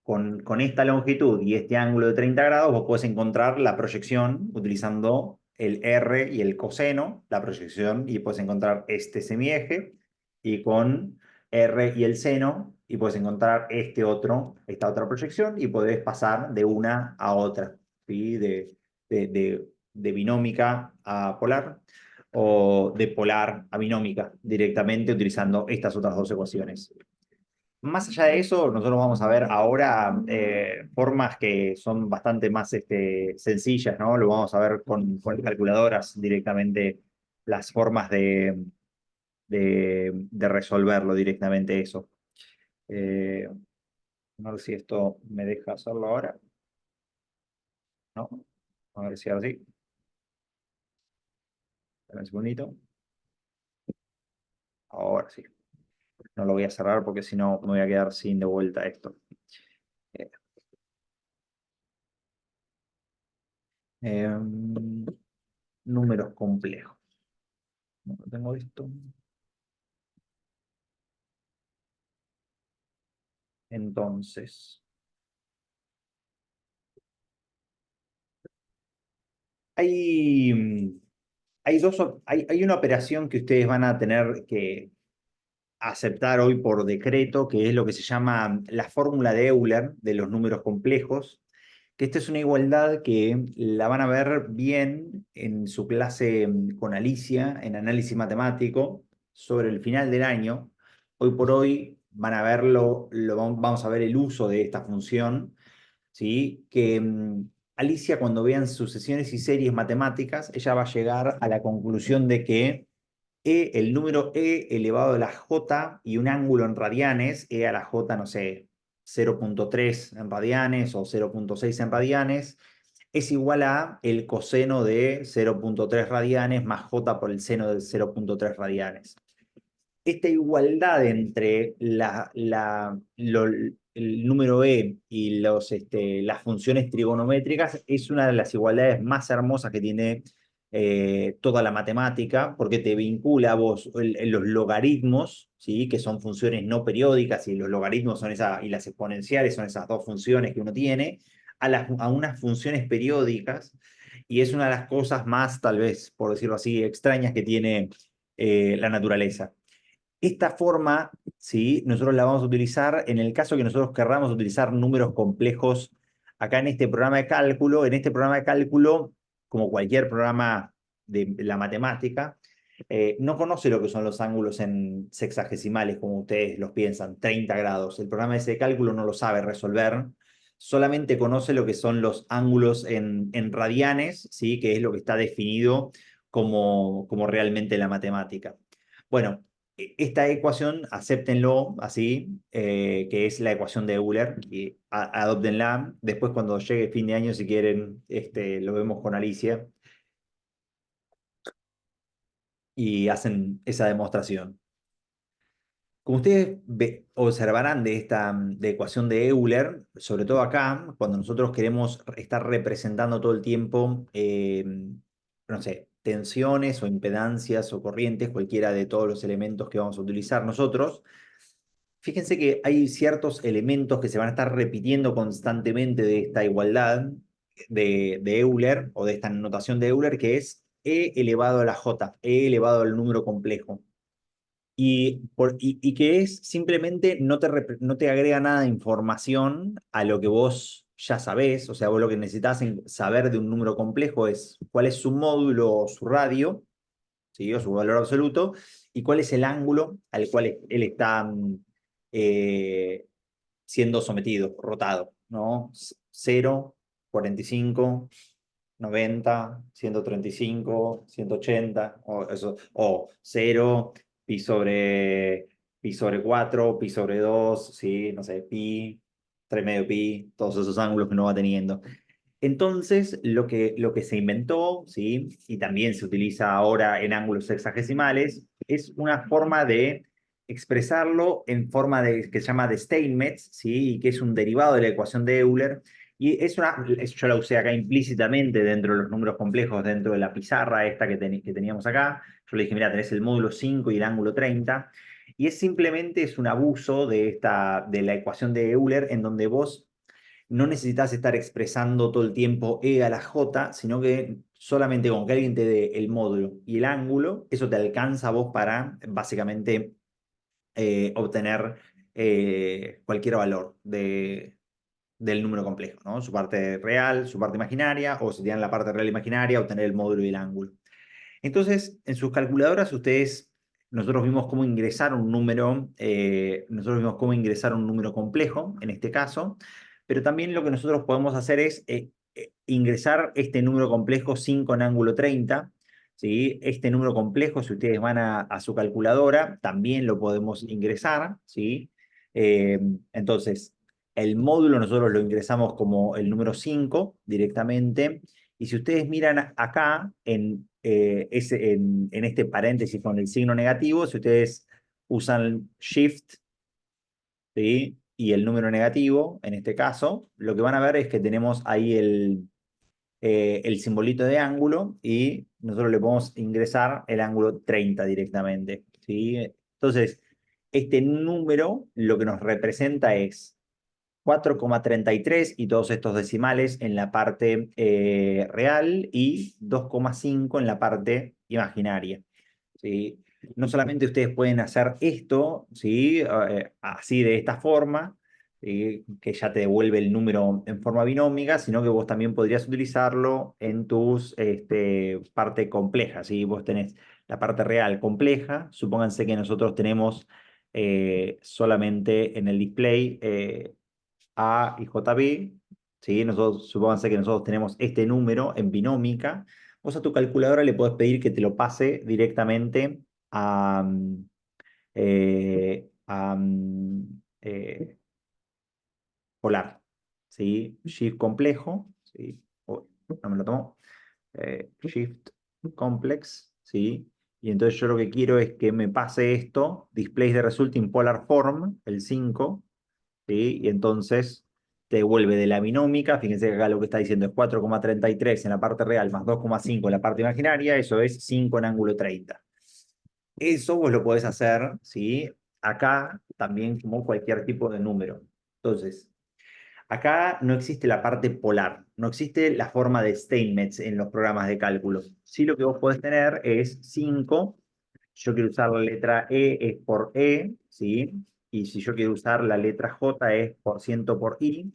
con esta longitud y este ángulo de 30 grados, vos podés encontrar la proyección utilizando el R y el coseno, la proyección, y puedes encontrar este semieje, y con R y el seno, y puedes encontrar esta otra proyección, y podés pasar de una a otra, ¿sí? De binómica a polar, o de polar a binómica, directamente utilizando estas otras dos ecuaciones. Más allá de eso, nosotros vamos a ver ahora formas que son bastante más sencillas, ¿no? Lo vamos a ver con calculadoras directamente, las formas de resolverlo directamente eso. A ver si esto me deja hacerlo ahora. ¿No? A ver si ahora sí. Espera un segundito. Ahora sí. No lo voy a cerrar porque si no me voy a quedar sin de vuelta esto. Eh, números complejos. No tengo esto. Entonces, hay, hay una operación que ustedes van a tener que aceptar hoy por decreto, que es lo que se llama la fórmula de Euler de los números complejos, que esta es una igualdad que la van a ver bien en su clase con Alicia, en análisis matemático, sobre el final del año. Hoy por hoy van a verlo, vamos a ver el uso de esta función, ¿sí? Que Alicia, cuando vean sucesiones y series matemáticas, ella va a llegar a la conclusión de que el número elevado a la j y un ángulo en radianes, a la j, no sé, 0,3 en radianes o 0,6 en radianes, es igual a el coseno de 0,3 radianes más j por el seno de 0,3 radianes. Esta igualdad entre el número y las funciones trigonométricas es una de las igualdades más hermosas que tiene toda la matemática, porque te vincula a vos los logaritmos, ¿sí? Que son funciones no periódicas, y los logaritmos son y las exponenciales son esas dos funciones que uno tiene, a unas funciones periódicas, y es una de las cosas más, tal vez, por decirlo así, extrañas que tiene la naturaleza. Esta forma, ¿sí? Nosotros la vamos a utilizar en el caso que nosotros querramos utilizar números complejos acá en este programa de cálculo. En este programa de cálculo, como cualquier programa de la matemática, no conoce lo que son los ángulos en sexagesimales, como ustedes los piensan, 30 grados. El programa ese de cálculo no lo sabe resolver, solamente conoce lo que son los ángulos en radianes, ¿sí? Que es lo que está definido como realmente la matemática. Bueno, esta ecuación, acéptenlo así, que es la ecuación de Euler, y adóptenla. Después, cuando llegue fin de año, si quieren, lo vemos con Alicia y hacen esa demostración. Como ustedes observarán de esta de ecuación de Euler, sobre todo acá, cuando nosotros queremos estar representando todo el tiempo, no sé, tensiones o impedancias o corrientes, cualquiera de todos los elementos que vamos a utilizar nosotros, fíjense que hay ciertos elementos que se van a estar repitiendo constantemente de esta igualdad de Euler o de esta notación de Euler, que es E elevado a la J, E elevado al número complejo. Y que es simplemente no te agrega nada de información a lo que vos ya sabés. O sea, vos lo que necesitas saber de un número complejo es cuál es su módulo o su radio, ¿sí? O su valor absoluto, y cuál es el ángulo al cual él está eh, siendo sometido, rotado, ¿no? 0, 45, 90, 135, 180, o 0, pi sobre 4, pi sobre 2, ¿sí? No sé, pi, 3 medio pi, todos esos ángulos que uno va teniendo. Entonces, lo que se inventó, ¿sí? Y también se utiliza ahora en ángulos sexagesimales, es una forma de expresarlo en forma que se llama de Steinmetz, ¿sí? Y que es un derivado de la ecuación de Euler. Y yo la usé acá implícitamente dentro de los números complejos, dentro de la pizarra esta que teníamos acá. Yo le dije, mira, tenés el módulo 5 y el ángulo 30. Y simplemente es un abuso de la ecuación de Euler en donde vos no necesitas estar expresando todo el tiempo E a la J, sino que solamente con que alguien te dé el módulo y el ángulo, eso te alcanza a vos para básicamente obtener cualquier valor del número complejo, ¿no? Su parte real, su parte imaginaria, o si tienen la parte real imaginaria, obtener el módulo y el ángulo. Entonces, en sus calculadoras, nosotros vimos cómo ingresar un número, complejo, en este caso, pero también lo que nosotros podemos hacer es ingresar este número complejo 5 en ángulo 30, ¿sí? Este número complejo, si ustedes van a su calculadora, también lo podemos ingresar, ¿sí? Eh, entonces, el módulo nosotros lo ingresamos como el número 5 directamente, y si ustedes miran acá, en este paréntesis con el signo negativo, si ustedes usan Shift, ¿sí? Y el número negativo, en este caso, lo que van a ver es que tenemos ahí el simbolito de ángulo y nosotros le podemos ingresar el ángulo 30 directamente, ¿sí? Entonces, este número lo que nos representa es 4,33 y todos estos decimales en la parte real y 2,5 en la parte imaginaria, ¿sí? No solamente ustedes pueden hacer esto, ¿sí? Así de esta forma, ¿sí? Que ya te devuelve el número en forma binómica, sino que vos también podrías utilizarlo en tus parte compleja, ¿sí? Vos tenés la parte real compleja, supónganse que nosotros tenemos solamente en el display A y JB, ¿sí? Supónganse que nosotros tenemos este número en binómica. Vos a tu calculadora le podés pedir que te lo pase directamente a polar, ¿sí? Shift complejo, ¿sí? No me lo tomo. Shift complex, ¿sí? Y entonces yo lo que quiero es que me pase esto, displays the resulting polar form, el 5, ¿sí? Y entonces te devuelve de la binómica. Fíjense que acá lo que está diciendo es 4,33 en la parte real más 2,5 en la parte imaginaria, eso es 5 en ángulo 30. Eso vos lo podés hacer, ¿sí? Acá también como cualquier tipo de número. Entonces, acá no existe la parte polar, no existe la forma de Steinmetz en los programas de cálculo. Sí, lo que vos podés tener es 5. Yo quiero usar la letra E, es por E, ¿sí? Y si yo quiero usar la letra J, es por ciento por I.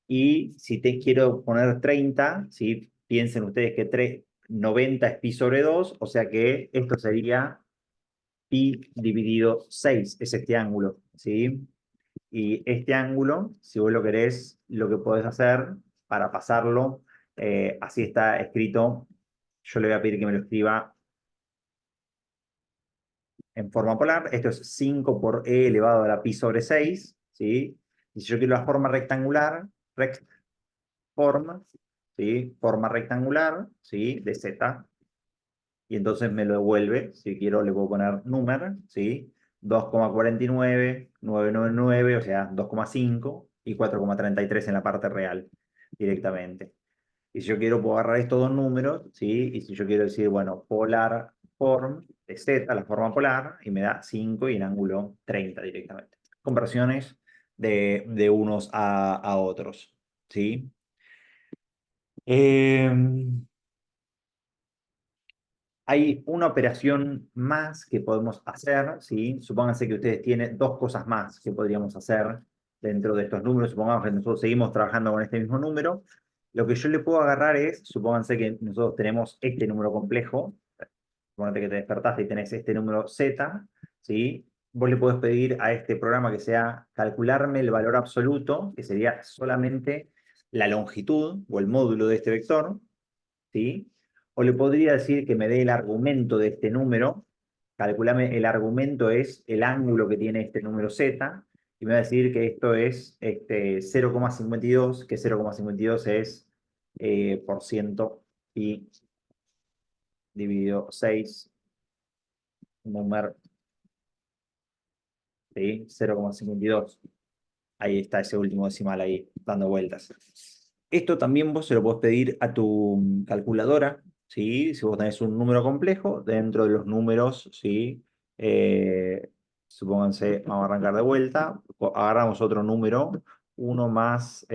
Y si te quiero poner 30, ¿sí? Piensen ustedes que 90 es pi sobre 2, o sea que esto sería pi dividido 6, es este ángulo, ¿sí? Y este ángulo, si vos lo querés, lo que podés hacer para pasarlo, así está escrito, yo le voy a pedir que me lo escriba en forma polar. Esto es 5 por e elevado a la pi sobre 6, ¿sí? Y si yo quiero la forma rectangular, rect forma, ¿sí? Forma rectangular, ¿sí? De z. Y entonces me lo devuelve. Si quiero le puedo poner número, ¿sí? 2,49, 999, o sea, 2,5 y 4,33 en la parte real directamente. Y si yo quiero, puedo agarrar estos dos números, ¿sí? Y si yo quiero decir, bueno, polar form de z, la forma polar, y me da 5 y el ángulo 30 directamente. Conversiones de unos a otros, ¿sí? Hay una operación más que podemos hacer, ¿sí? Supónganse que ustedes tienen dos cosas más que podríamos hacer dentro de estos números. Supongamos que nosotros seguimos trabajando con este mismo número. Lo que yo le puedo agarrar es, supónganse que nosotros tenemos este número complejo. Supóngate que te despertaste y tenés este número z, ¿sí? Vos le podés pedir a este programa que sea calcularme el valor absoluto, que sería solamente la longitud o el módulo de este vector, ¿sí? O le podría decir que me dé el argumento de este número. Calculame, el argumento es el ángulo que tiene este número z, y me va a decir que esto es 0,52, que 0,52 es por ciento pi dividido 6, número, ¿sí? 0,52. Ahí está ese último decimal ahí, dando vueltas. Esto también vos se lo podés pedir a tu calculadora, ¿sí? Si vos tenés un número complejo, dentro de los números, ¿sí? Supónganse, vamos a arrancar de vuelta, agarramos otro número, 1 más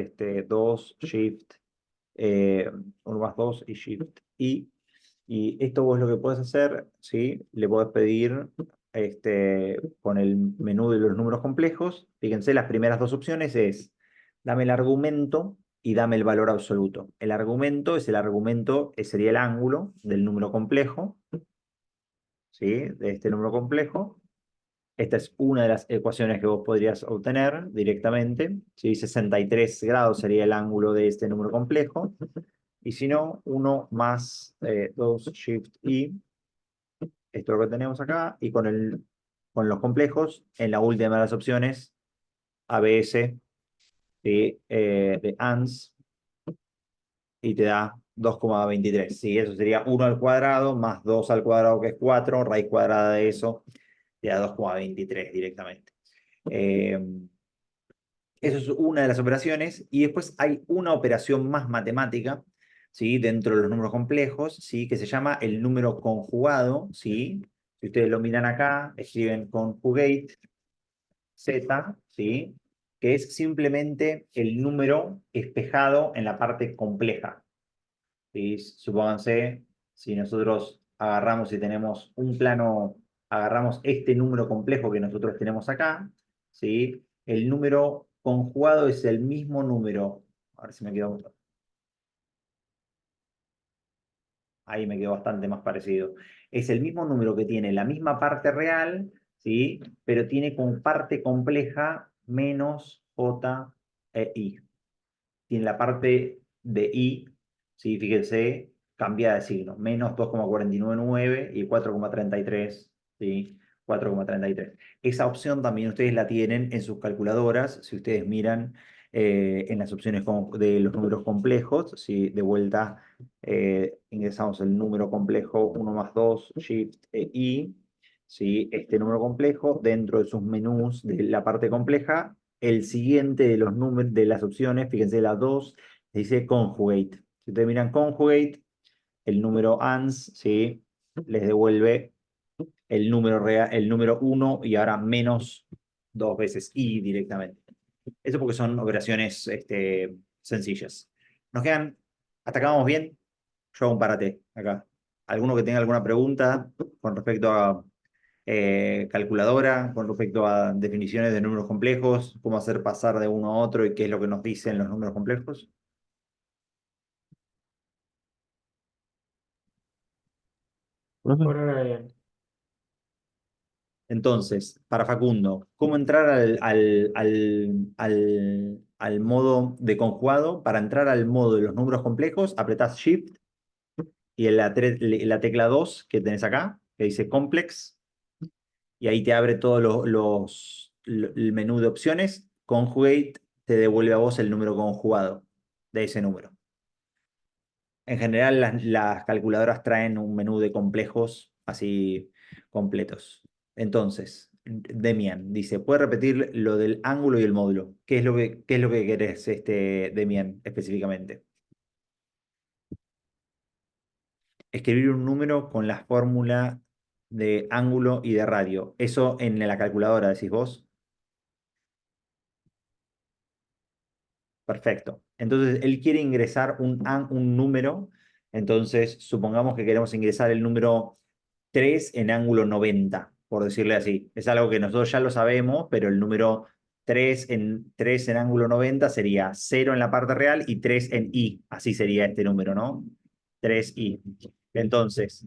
2, shift, 1 más 2 y shift y esto vos lo que podés hacer, ¿sí? Le podés pedir con el menú de los números complejos. Fíjense, las primeras dos opciones es, dame el argumento y dame el valor absoluto. El argumento es el argumento, sería el ángulo del número complejo, ¿sí? De este número complejo. Esta es una de las ecuaciones que vos podrías obtener directamente. ¿Sí? 63 grados sería el ángulo de este número complejo. Y si no, 1 más 2 shift i, esto es lo que tenemos acá, y con los complejos, en la última de las opciones, ABS de ANS, y te da 2,23. Sí, eso sería 1 al cuadrado más 2 al cuadrado, que es 4, raíz cuadrada de eso, te da 2,23 directamente. Eso es una de las operaciones, y después hay una operación más matemática, ¿sí? Dentro de los números complejos, ¿sí? Que se llama el número conjugado, ¿sí? Si ustedes lo miran acá, escriben conjugate z, ¿sí? Que es simplemente el número espejado en la parte compleja, ¿sí? Supónganse, si nosotros agarramos y tenemos un plano, agarramos este número complejo que nosotros tenemos acá, ¿sí? El número conjugado es el mismo número. A ver si me quedó. Ahí me quedó bastante más parecido. Es el mismo número que tiene la misma parte real, ¿sí? Pero tiene como parte compleja menos j e i. Tiene la parte de i, ¿sí? Fíjense, cambia de signo. Menos 2,499 y 4,33, ¿sí? 4,33. Esa opción también ustedes la tienen en sus calculadoras. Si ustedes miran en las opciones de los números complejos, ¿sí? De vuelta ingresamos el número complejo 1 más 2, shift e i, ¿sí? Este número complejo dentro de sus menús de la parte compleja. El siguiente de los números de las opciones, fíjense, la 2 dice conjugate. Si ustedes miran conjugate, el número ans, ¿sí? Les devuelve el número real, el número 1 y ahora menos 2 veces i directamente. Eso porque son operaciones sencillas. Nos quedan, hasta acá vamos bien. Yo hago un parate acá. ¿Alguno que tenga alguna pregunta con respecto a calculadora, con respecto a definiciones de números complejos, cómo hacer pasar de uno a otro y qué es lo que nos dicen los números complejos? Profe, Por ahora bien. Entonces, para Facundo, ¿cómo entrar al modo de conjugado? Para entrar al modo de los números complejos, apretás Shift y en la tecla 2 que tenés acá, que dice Complex, y ahí te abre todos el menú de opciones. Conjugate te devuelve a vos el número conjugado de ese número. En general, las calculadoras traen un menú de complejos así completos. Entonces, Demian, dice, ¿puede repetir lo del ángulo y el módulo? ¿Qué es lo que querés, Demian, específicamente? Escribir un número con la fórmula de ángulo y de radio. Eso en la calculadora, decís vos. Perfecto. Entonces, él quiere ingresar un número. Entonces, supongamos que queremos ingresar el número 3 en ángulo 90, por decirle así. Es algo que nosotros ya lo sabemos, pero el número 3 en ángulo 90 sería 0 en la parte real y 3 en i. Así sería este número, ¿no? 3i. Entonces,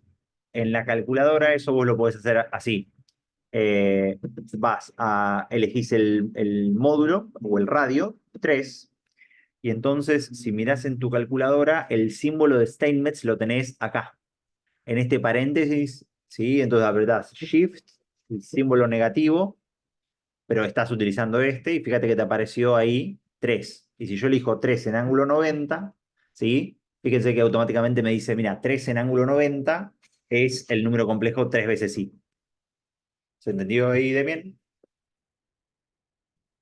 en la calculadora eso vos lo podés hacer así. Elegís el módulo o el radio, 3. Y entonces, si mirás en tu calculadora, el símbolo de Steinmetz lo tenés acá, en este paréntesis, ¿sí? Entonces apretás Shift, el símbolo negativo, pero estás utilizando este, y fíjate que te apareció ahí 3. Y si yo elijo 3 en ángulo 90, ¿sí? Fíjense que automáticamente me dice, mira, 3 en ángulo 90 es el número complejo 3 veces i. ¿Se entendió ahí de bien?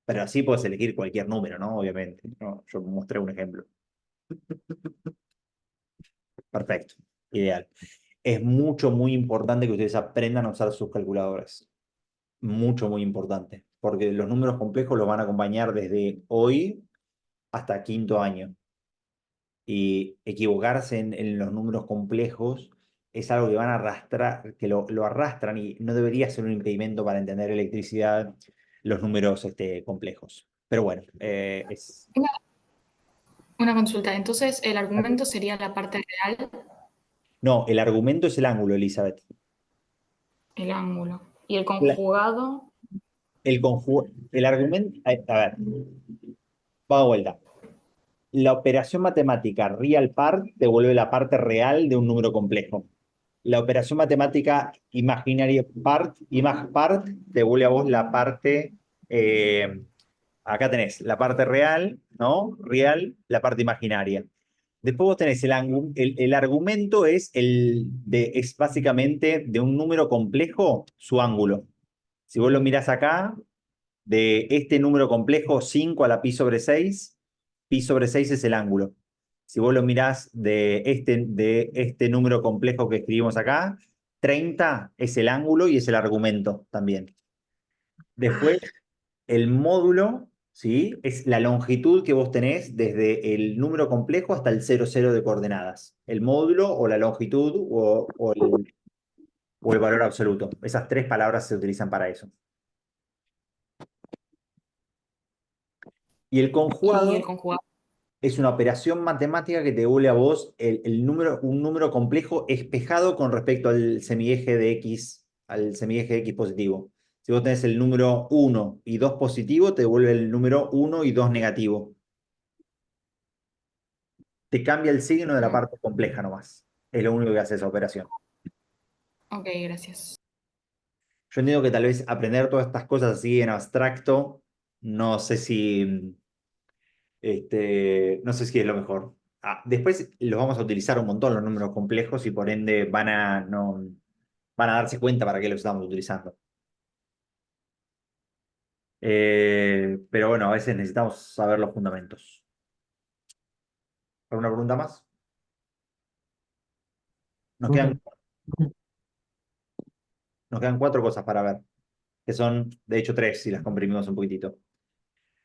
Pero así puedes elegir cualquier número, ¿no? Obviamente, ¿no? Yo mostré un ejemplo. Perfecto, ideal. Es muy importante que ustedes aprendan a usar sus calculadoras. Muy importante. Porque los números complejos los van a acompañar desde hoy hasta quinto año. Y equivocarse en los números complejos es algo que van a arrastrar, que lo arrastran y no debería ser un impedimento para entender electricidad los números complejos. Pero bueno, es... Una consulta. Entonces, el argumento sería la parte real, No, el argumento es el ángulo, Elizabeth. el ángulo. Y el La- conjugado, el argumento... A ver, vamos de vuelta. La operación matemática real part devuelve la parte real de un número complejo. La operación matemática imaginaria part, imag part, devuelve a vos la parte, acá tenés la parte real, ¿no? Real, la parte imaginaria. Después vos tenés el argumento es básicamente de un número complejo, su ángulo. Si vos lo mirás acá, de este número complejo 5 a la pi sobre 6, pi sobre 6 es el ángulo. Si vos lo mirás de este número complejo que escribimos acá, 30 es el ángulo y es el argumento también. Después, el módulo, ¿sí? Es la longitud que vos tenés desde el número complejo hasta el 0,0 de coordenadas. El módulo o la longitud o el valor absoluto. Esas tres palabras se utilizan para eso. Y el y conjugado el conjugado. es una operación matemática que te devuelve a vos un número complejo espejado con respecto al semieje de X, al semieje de X positivo. Si vos tenés el número 1 y 2 positivo, te devuelve el número 1 y 2 negativo. Te cambia el signo de la parte compleja nomás. Es lo único que hace esa operación. Ok, gracias. Yo entiendo que tal vez aprender todas estas cosas así en abstracto, no sé si no sé si es lo mejor. Después los vamos a utilizar un montón los números complejos y por ende no, van a darse cuenta para qué los estamos utilizando. Pero bueno, a veces necesitamos saber los fundamentos. ¿Alguna pregunta más? Nos quedan, nos quedan 4 cosas para ver, que son, de hecho, 3 si las comprimimos un poquitito.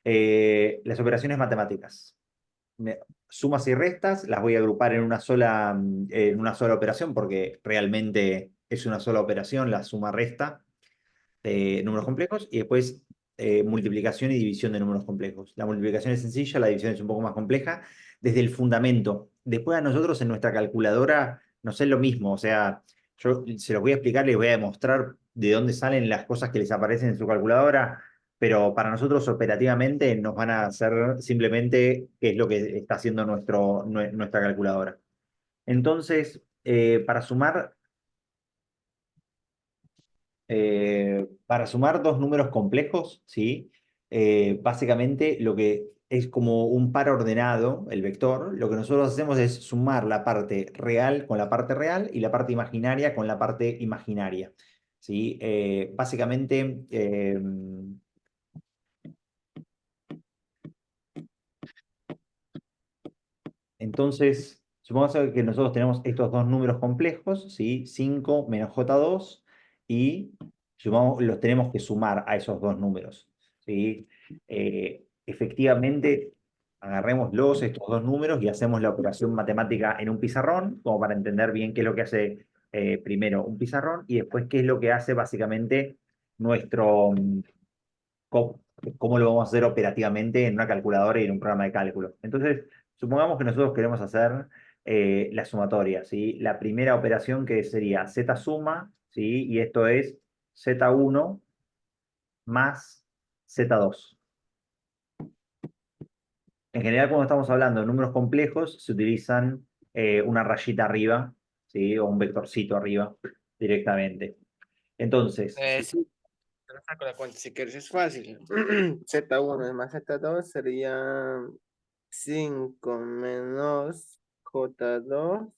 Las operaciones matemáticas. Sumas y restas las voy a agrupar en una sola operación porque realmente es una sola operación, la suma-resta de números complejos, y después multiplicación y división de números complejos. La multiplicación es sencilla, la división es un poco más compleja, desde el fundamento. Después a nosotros en nuestra calculadora nos es lo mismo, o sea, yo se los voy a explicar, les voy a demostrar de dónde salen las cosas que les aparecen en su calculadora, pero para nosotros operativamente nos van a hacer simplemente qué es lo que está haciendo nuestra calculadora. Entonces, para sumar dos números complejos, ¿sí? Básicamente lo que es como un par ordenado, el vector, lo que nosotros hacemos es sumar la parte real con la parte real y la parte imaginaria con la parte imaginaria. ¿sí? Básicamente, entonces, supongamos que nosotros tenemos estos dos números complejos, ¿sí? 5 menos J2, y los tenemos que sumar a esos dos números, ¿sí? Efectivamente, agarrémoslos, estos dos números, y hacemos la operación matemática en un pizarrón, como para entender bien qué es lo que hace primero un pizarrón, y después qué es lo que hace básicamente nuestro... cómo lo vamos a hacer operativamente en una calculadora y en un programa de cálculo. Entonces, supongamos que nosotros queremos hacer la sumatoria, ¿sí? La primera operación que sería z suma, ¿sí? Y esto es z1 más z2. En general, cuando estamos hablando de números complejos, se utilizan una rayita arriba, ¿sí? O un vectorcito arriba directamente. Entonces, Sí, te lo saco la cuenta si quieres, es fácil. Z1 más Z2 sería 5 menos J2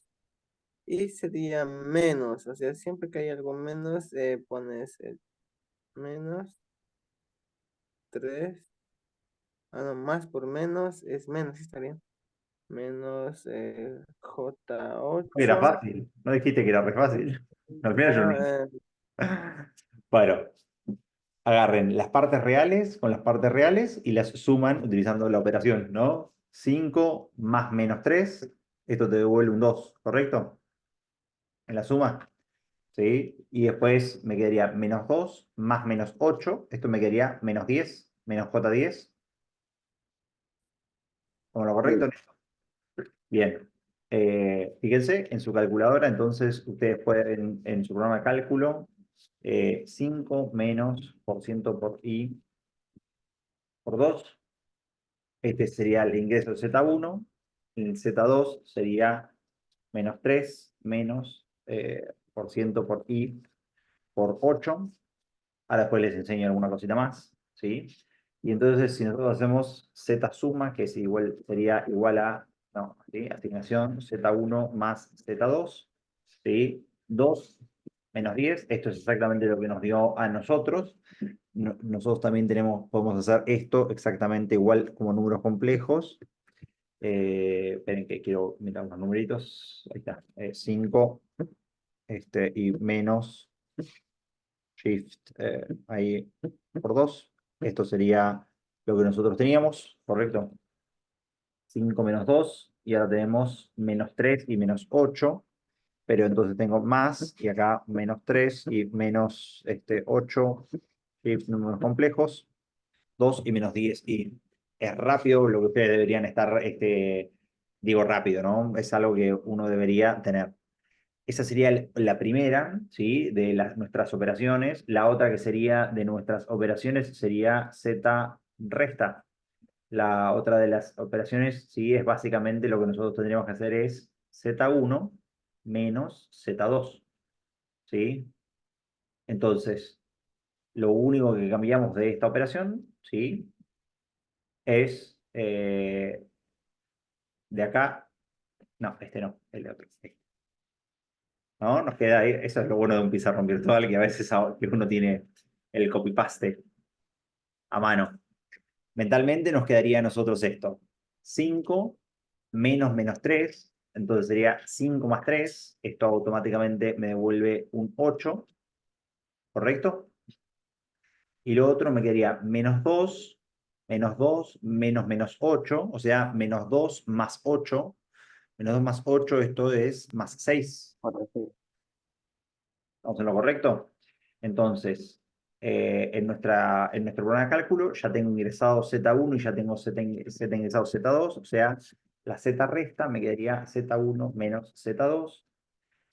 y sería menos, o sea, siempre que hay algo menos, pones el menos 3. Ah, no, más por menos es menos, sí está bien. Menos era J8. fácil. No dijiste que era re fácil. Al final yo No, no. Bueno, agarren las partes reales con las partes reales y las suman utilizando la operación, ¿no? 5 más menos 3, esto te devuelve un 2, ¿correcto? En la suma, ¿sí? Y después me quedaría menos 2 más menos 8, esto me quedaría menos 10, menos J10. ¿Como lo correcto? Bien. Fíjense en su calculadora, entonces ustedes pueden en su programa de cálculo 5 menos por ciento por i por 2. Este sería el ingreso Z1. El Z2 sería menos 3 menos por ciento por i por 8. Ahora después les enseño alguna cosita más, ¿sí? Y entonces si nosotros hacemos Z suma, que es igual, sería igual a, no, ¿sí? Asignación Z1 más Z2, ¿sí? 2 menos 10, esto es exactamente lo que nos dio a nosotros. Nosotros también podemos hacer esto exactamente igual como números complejos. Esperen que quiero mirar unos numeritos. Ahí está. 5 y menos shift ahí por 2. Esto sería lo que nosotros teníamos, ¿correcto? 5 menos 2 y ahora tenemos menos 3 y menos 8. Pero entonces tengo más y acá menos 3 y menos 8 shift números complejos. 2 y menos 10. Y es rápido lo que ustedes deberían estar, digo rápido, ¿no? Es algo que uno debería tener. Esa sería la primera, ¿sí? De nuestras operaciones. La otra que sería de nuestras operaciones sería z resta. La otra de las operaciones, sí, es básicamente lo que nosotros tendríamos que hacer es z1 menos z2, ¿sí? Entonces, lo único que cambiamos de esta operación, ¿sí? Es de acá, no, este no, el otro. ¿No? Nos queda ahí, eso es lo bueno de un pizarrón virtual, que a veces que uno tiene el copy-paste a mano. Mentalmente nos quedaría a nosotros esto. 5 menos menos 3, entonces sería 5 más 3, esto automáticamente me devuelve un 8, ¿correcto? Y lo otro me quedaría menos 2 menos menos 8, o sea, menos 2 más 8. Menos 2 más 8, esto es más 6. Otra vez. ¿Estamos en lo correcto? Entonces, en nuestro programa de cálculo ya tengo ingresado Z1 y ya tengo Z ingresado Z2, o sea, la Z resta me quedaría Z1 menos Z2.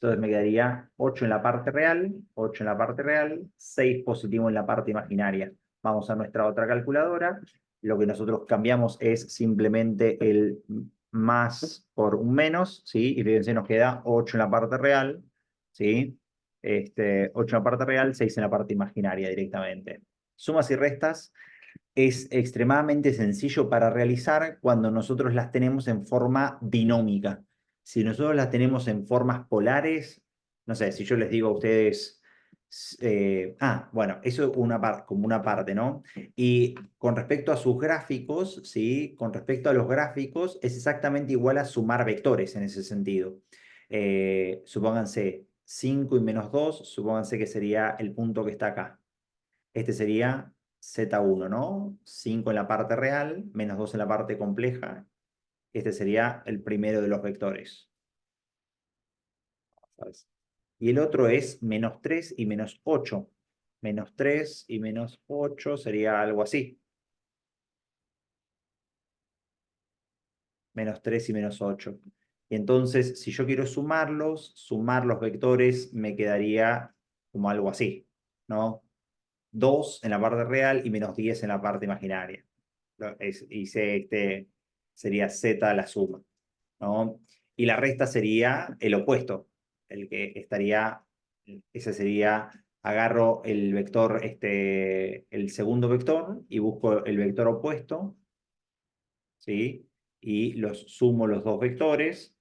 Entonces me quedaría 8 en la parte real, 8 en la parte real, 6 positivo en la parte imaginaria. Vamos a nuestra otra calculadora. Lo que nosotros cambiamos es simplemente el más por un menos, ¿sí? Y fíjense, nos queda 8 en la parte real, ¿sí? 8 en la parte real, 6 en la parte imaginaria directamente. Sumas y restas es extremadamente sencillo para realizar cuando nosotros las tenemos en forma binómica. Si nosotros las tenemos en formas polares, no sé, si yo les digo a ustedes Bueno, eso es como una parte, ¿no? Y con respecto a sus gráficos, ¿sí? Con respecto a los gráficos, es exactamente igual a sumar vectores en ese sentido. Supónganse 5 y menos 2, supónganse que sería el punto que está acá. Este sería Z1, ¿no? 5 en la parte real, menos 2 en la parte compleja. Este sería el primero de los vectores. ¿Sabes? Y el otro es menos 3 y menos 8. Menos 3 y menos 8 sería algo así. Menos 3 y menos 8. Y entonces, si yo quiero sumarlos, sumar los vectores me quedaría como algo así, ¿no? 2 en la parte real y menos 10 en la parte imaginaria. Y sería Z la suma, ¿no? Y la resta sería el opuesto, el que estaría, ese sería, agarro el vector, el segundo vector y busco el vector opuesto, ¿sí? Y los sumo los dos vectores,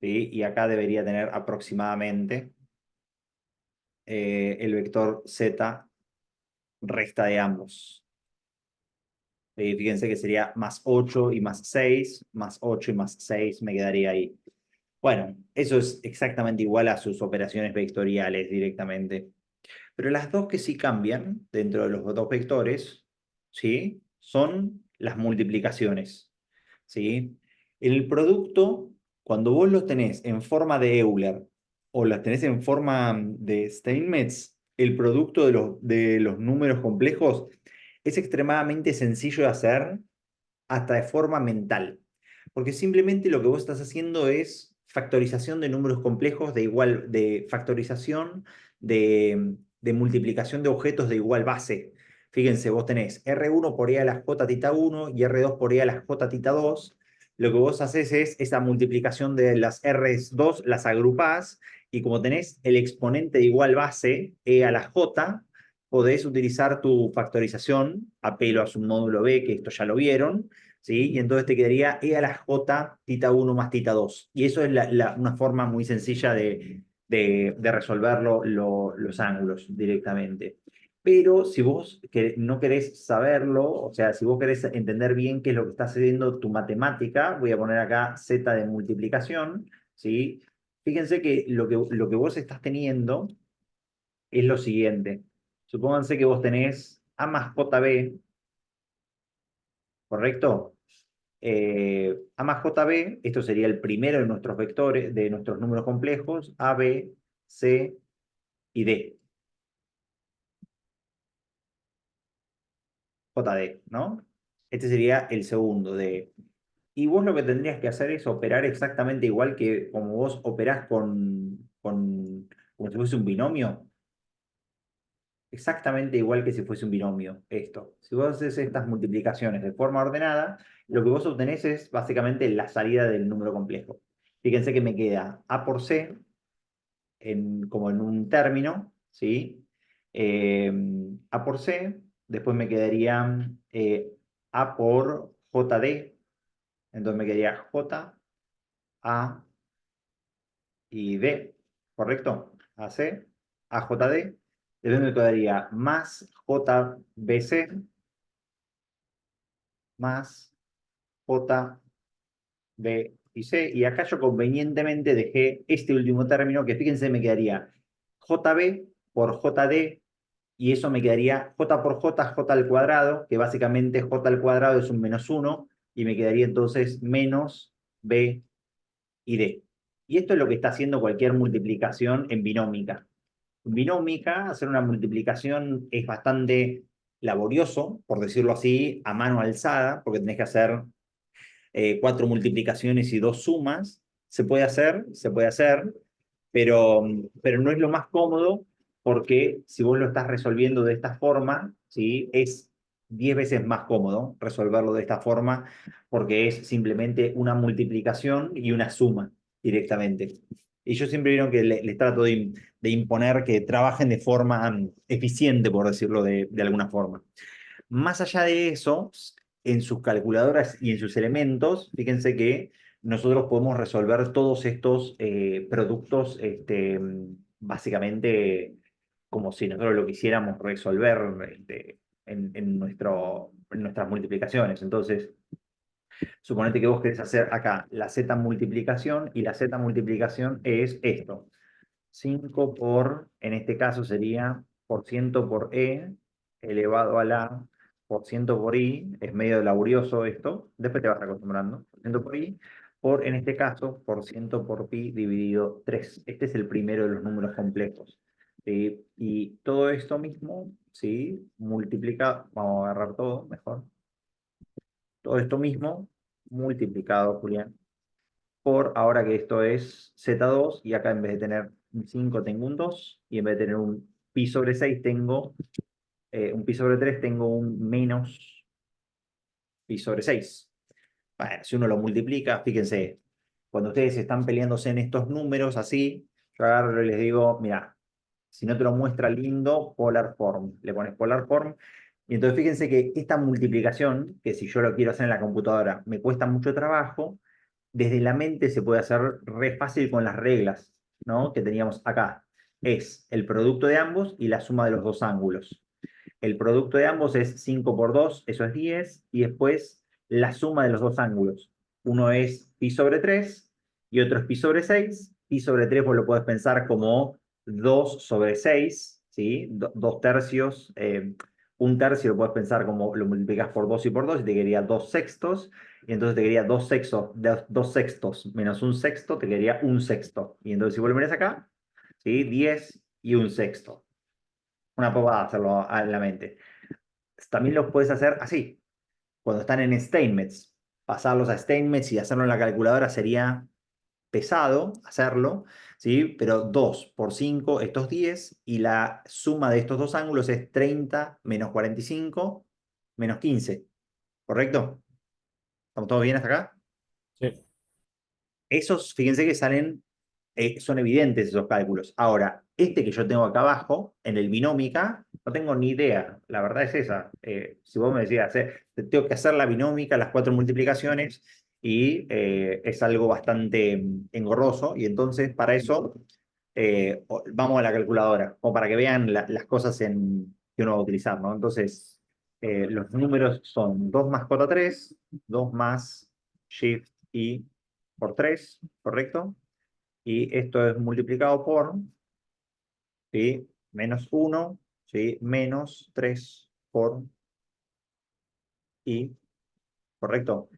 ¿sí? Y acá debería tener aproximadamente el vector Z resta de ambos. Fíjense que sería más 8 y más 6, más 8 y más 6 me quedaría ahí. Bueno, eso es exactamente igual a sus operaciones vectoriales directamente. Pero las dos que sí cambian dentro de los dos vectores, ¿sí? Son las multiplicaciones, ¿sí? El producto, cuando vos los tenés en forma de Euler o las tenés en forma de Steinmetz, el producto de los números complejos es extremadamente sencillo de hacer hasta de forma mental. Porque simplemente lo que vos estás haciendo es factorización de números complejos de factorización de multiplicación de objetos de igual base. Fíjense, vos tenés R1 por E a la J tita 1 y R2 por E a la J tita 2. Lo que vos haces es esa multiplicación de las R2, las agrupás, y como tenés el exponente de igual base, E a la J, podés utilizar tu factorización, apelo a su módulo B, que esto ya lo vieron, ¿sí? Y entonces te quedaría E a la J tita 1 más tita 2. Y eso es una forma muy sencilla de resolver los ángulos directamente. Pero si vos no querés saberlo, o sea, si vos querés entender bien qué es lo que está haciendo tu matemática, voy a poner acá Z de multiplicación, ¿sí? Fíjense que lo que vos estás teniendo es lo siguiente. Supónganse que vos tenés A más JB, ¿correcto? A más JB, esto sería el primero de nuestros vectores, de nuestros números complejos, A, B, C y D. JD, ¿no? Este sería el segundo de... Y vos lo que tendrías que hacer es operar exactamente igual que como vos operás como si fuese un binomio. Exactamente igual que si fuese un binomio, esto. Si vos haces estas multiplicaciones de forma ordenada, lo que vos obtenés es básicamente la salida del número complejo. Fíjense que me queda A por C, como en un término, ¿sí? A por C, después me quedaría A por JD, entonces me quedaría J, A y D, ¿correcto? AC, AJD, después me quedaría más JBC, más J, B y C, y acá yo convenientemente dejé este último término, que fíjense me quedaría JB por JD, y eso me quedaría J por J, J al cuadrado, que básicamente J al cuadrado es un menos 1, y me quedaría entonces menos B y D. Y esto es lo que está haciendo cualquier multiplicación en binómica. En binómica, hacer una multiplicación es bastante laborioso, por decirlo así, a mano alzada, porque tenés que hacer 4 multiplicaciones y 2 sumas. Se puede hacer, pero no es lo más cómodo porque si vos lo estás resolviendo de esta forma, ¿sí? Es 10 veces más cómodo resolverlo de esta forma porque es simplemente una multiplicación y una suma directamente. Y yo siempre vieron que les trato de imponer que trabajen de forma eficiente, por decirlo de alguna forma. Más allá de eso, en sus calculadoras y en sus elementos, fíjense que nosotros podemos resolver todos estos productos básicamente como si nosotros lo quisiéramos resolver en nuestras multiplicaciones. Entonces, suponete que vos querés hacer acá la z multiplicación, y la z multiplicación es esto. 5 por, en este caso sería por ciento por E elevado a la por ciento por I, es medio laborioso esto, después te vas acostumbrando, por ciento por I, por, en este caso, por ciento por pi dividido 3. Este es el primero de los números complejos. ¿Sí? Y todo esto mismo, ¿sí? Multiplica, vamos a agarrar todo mejor. Todo esto mismo multiplicado, Julián, por, ahora que esto es Z2, y acá en vez de tener un 5 tengo un 2, y en vez de tener un pi sobre 6 tengo un pi sobre 3, tengo un menos pi sobre 6. Bueno, si uno lo multiplica, fíjense, cuando ustedes están peleándose en estos números así, yo agarro y les digo, mira, si no te lo muestra lindo, polar form. Le pones polar form. Y entonces fíjense que esta multiplicación, que si yo lo quiero hacer en la computadora, me cuesta mucho trabajo, desde la mente se puede hacer re fácil con las reglas, ¿no? Que teníamos acá. Es el producto de ambos y la suma de los dos ángulos. El producto de ambos es 5 por 2, eso es 10, y después la suma de los dos ángulos. Uno es pi sobre 3 y otro es pi sobre 6. Pi sobre 3 vos lo podés pensar como 2 sobre 6, ¿sí? 2 tercios. Un tercio lo podés pensar como lo multiplicas por 2 y por 2 y te quedaría 2 sextos. Y entonces te quedaría 2 sextos, 2 sextos menos un sexto, te quedaría un sexto. Y entonces si vos lo mirás acá, ¿sí? 10 y un sexto. Una pavada hacerlo a la mente. También los puedes hacer así. Cuando están en Steinmetz, pasarlos a Steinmetz y hacerlo en la calculadora sería pesado hacerlo, ¿sí? Pero 2 por 5, estos 10, y la suma de estos dos ángulos es 30 menos 45 menos 15. ¿Correcto? ¿Estamos todos bien hasta acá? Sí. Esos, fíjense que salen, son evidentes esos cálculos. Ahora, este que yo tengo acá abajo, en el binómica, no tengo ni idea. La verdad es esa. Si vos me decías, tengo que hacer la binómica, las 4 multiplicaciones, y es algo bastante engorroso, y entonces para eso vamos a la calculadora, o para que vean las cosas que uno va a utilizar, ¿no? Entonces, los números son 2 más J3, 2 más Shift y por 3, ¿correcto? Y esto es multiplicado por, ¿sí? Menos 1, ¿sí? Menos 3 por i, ¿correcto?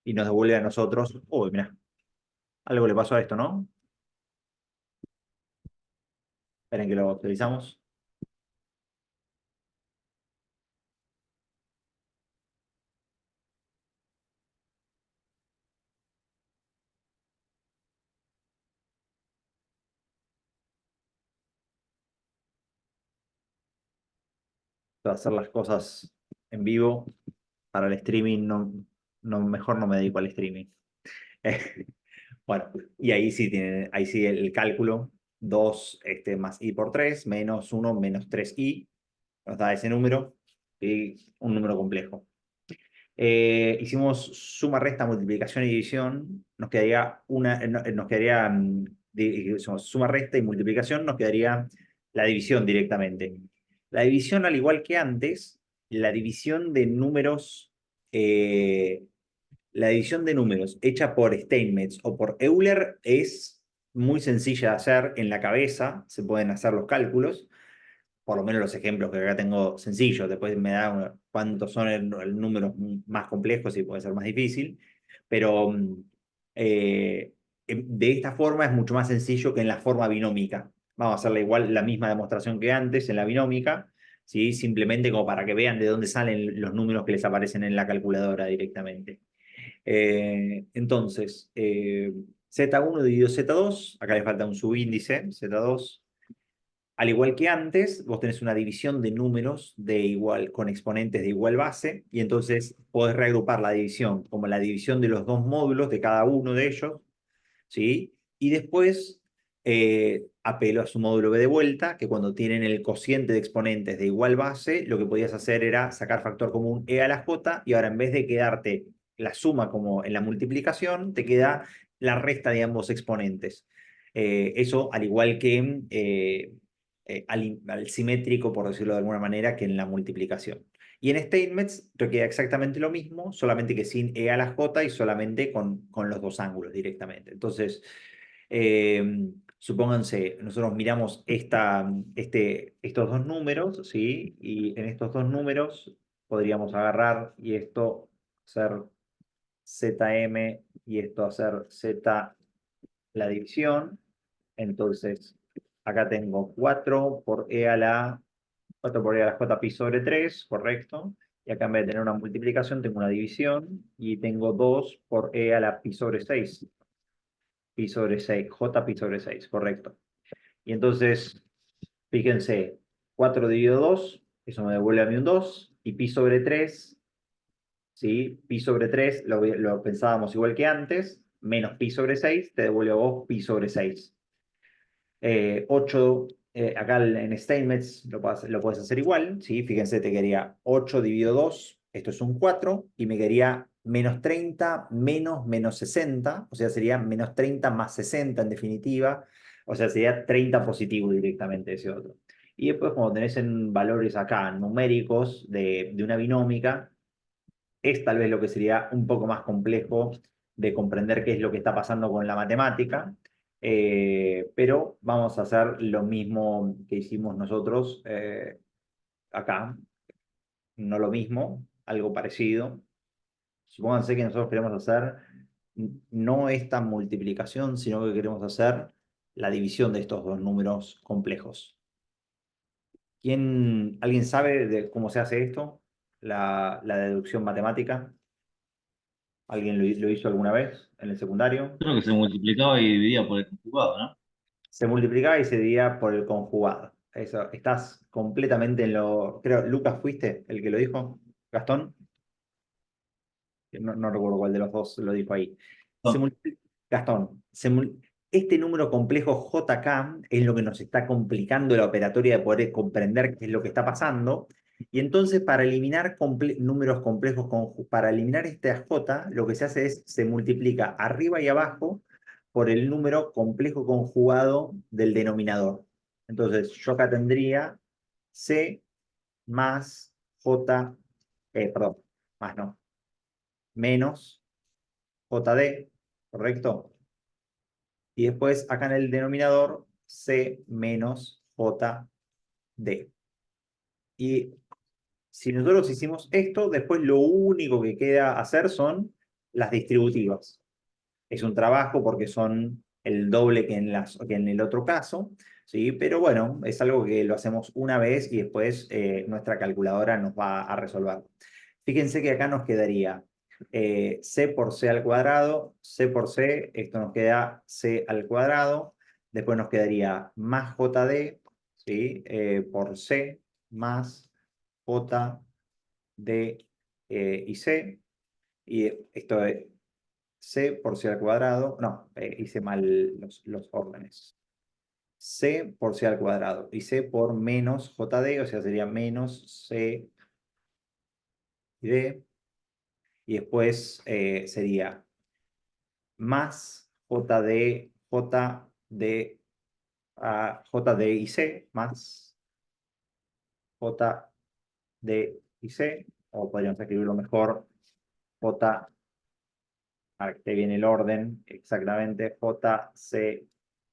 Y nos devuelve a nosotros, uy, mira, algo le pasó a esto, ¿no? Esperen que lo utilizamos. Voy a hacer las cosas en vivo. Para el streaming, mejor no me dedico al streaming. Bueno, y ahí sí tiene, ahí sí el cálculo, 2 más i por 3, menos 1 menos 3i, nos da ese número, y un número complejo. Hicimos suma, resta, multiplicación y división, nos quedaría hicimos suma, resta y multiplicación, nos quedaría la división directamente. La división, al igual que antes, la división de números, la división de números hecha por Steinmetz o por Euler es muy sencilla de hacer en la cabeza, se pueden hacer los cálculos, por lo menos los ejemplos que acá tengo sencillos, después me da cuántos son el números más complejos y puede ser más difícil, pero de esta forma es mucho más sencillo que en la forma binómica. Vamos a hacerle igual la misma demostración que antes en la binómica, ¿sí? Simplemente como para que vean de dónde salen los números que les aparecen en la calculadora directamente. Entonces, Z1 dividido Z2, acá le falta un subíndice, Z2. Al igual que antes, vos tenés una división de números con exponentes de igual base, y entonces podés reagrupar la división como la división de los dos módulos de cada uno de ellos, ¿sí? Y después apelo a su módulo B de vuelta, que cuando tienen el cociente de exponentes de igual base, lo que podías hacer era sacar factor común e a la j, y ahora en vez de quedarte la suma como en la multiplicación, te queda la resta de ambos exponentes. Eso, al igual que al simétrico, por decirlo de alguna manera, que en la multiplicación. Y en statements queda exactamente lo mismo, solamente que sin e a la j y solamente con los dos ángulos directamente. Entonces, supónganse, nosotros miramos estos dos números, ¿sí? Y en estos dos números podríamos agarrar y esto hacer zm y esto hacer z la división. Entonces, acá tengo 4 por e a la 4 por e a la j pi sobre 3, correcto. Y acá en vez de tener una multiplicación, tengo una división. Y tengo 2 por e a la pi sobre 6. Pi sobre 6, j pi sobre 6, correcto. Y entonces, fíjense, 4 dividido 2, eso me devuelve a mí un 2. Y pi sobre 3, ¿sí? Pi sobre 3 lo pensábamos igual que antes. Menos pi sobre 6, te devuelve a vos pi sobre 6. 8, acá en statements lo puedes hacer igual, ¿sí? Fíjense, te quedaría 8 dividido 2, esto es un 4, y me quedaría menos 30 menos 60, o sea, sería menos 30 más 60 en definitiva, o sea, sería 30 positivo directamente ese otro. Y después, cuando tenés en valores acá numéricos de una binómica, es tal vez lo que sería un poco más complejo de comprender qué es lo que está pasando con la matemática, pero vamos a hacer lo mismo que hicimos nosotros acá, no lo mismo, algo parecido. Supónganse que nosotros queremos hacer no esta multiplicación, sino que queremos hacer la división de estos dos números complejos. ¿Alguien sabe de cómo se hace esto? La deducción matemática. ¿Alguien lo hizo alguna vez en el secundario? Creo que se multiplicaba y dividía por el conjugado, ¿no? Se multiplicaba y se dividía por el conjugado. Eso, estás completamente en lo... Creo, Lucas, ¿fuiste el que lo dijo? ¿Gastón? No recuerdo cuál de los dos lo dijo ahí. No. Gastón, este número complejo JK es lo que nos está complicando la operatoria de poder comprender qué es lo que está pasando. Y entonces, para eliminar números complejos, para eliminar este J, lo que se hace es, se multiplica arriba y abajo por el número complejo conjugado del denominador. Entonces, yo acá tendría C más J, perdón, más no, menos JD, ¿correcto? Y después acá en el denominador C menos JD. Y si nosotros hicimos esto, después lo único que queda hacer son las distributivas. Es un trabajo porque son el doble que en el otro caso, ¿sí? Pero bueno, es algo que lo hacemos una vez y después nuestra calculadora nos va a resolver. Fíjense que acá nos quedaría c por c al cuadrado, c por c, esto nos queda c al cuadrado, después nos quedaría más jd, ¿sí? Por c más jd y c, y esto es c por c al cuadrado, no, hice mal los órdenes. C por c al cuadrado y c por menos jd, o sea, sería menos c y d, y después sería más jd y c, más jd y c, o podríamos escribirlo mejor, j, para que esté bien el orden, exactamente, j, c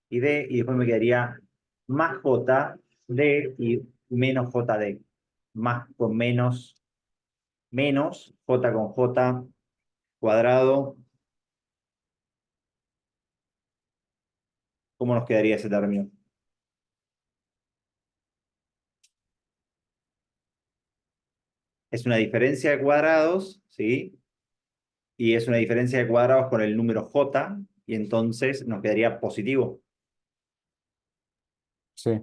y d, y después me quedaría más j, d y menos jd, más con menos, menos, j con j cuadrado. ¿Cómo nos quedaría ese término? Es una diferencia de cuadrados, ¿sí? Y es una diferencia de cuadrados con el número j, y entonces nos quedaría positivo. Sí.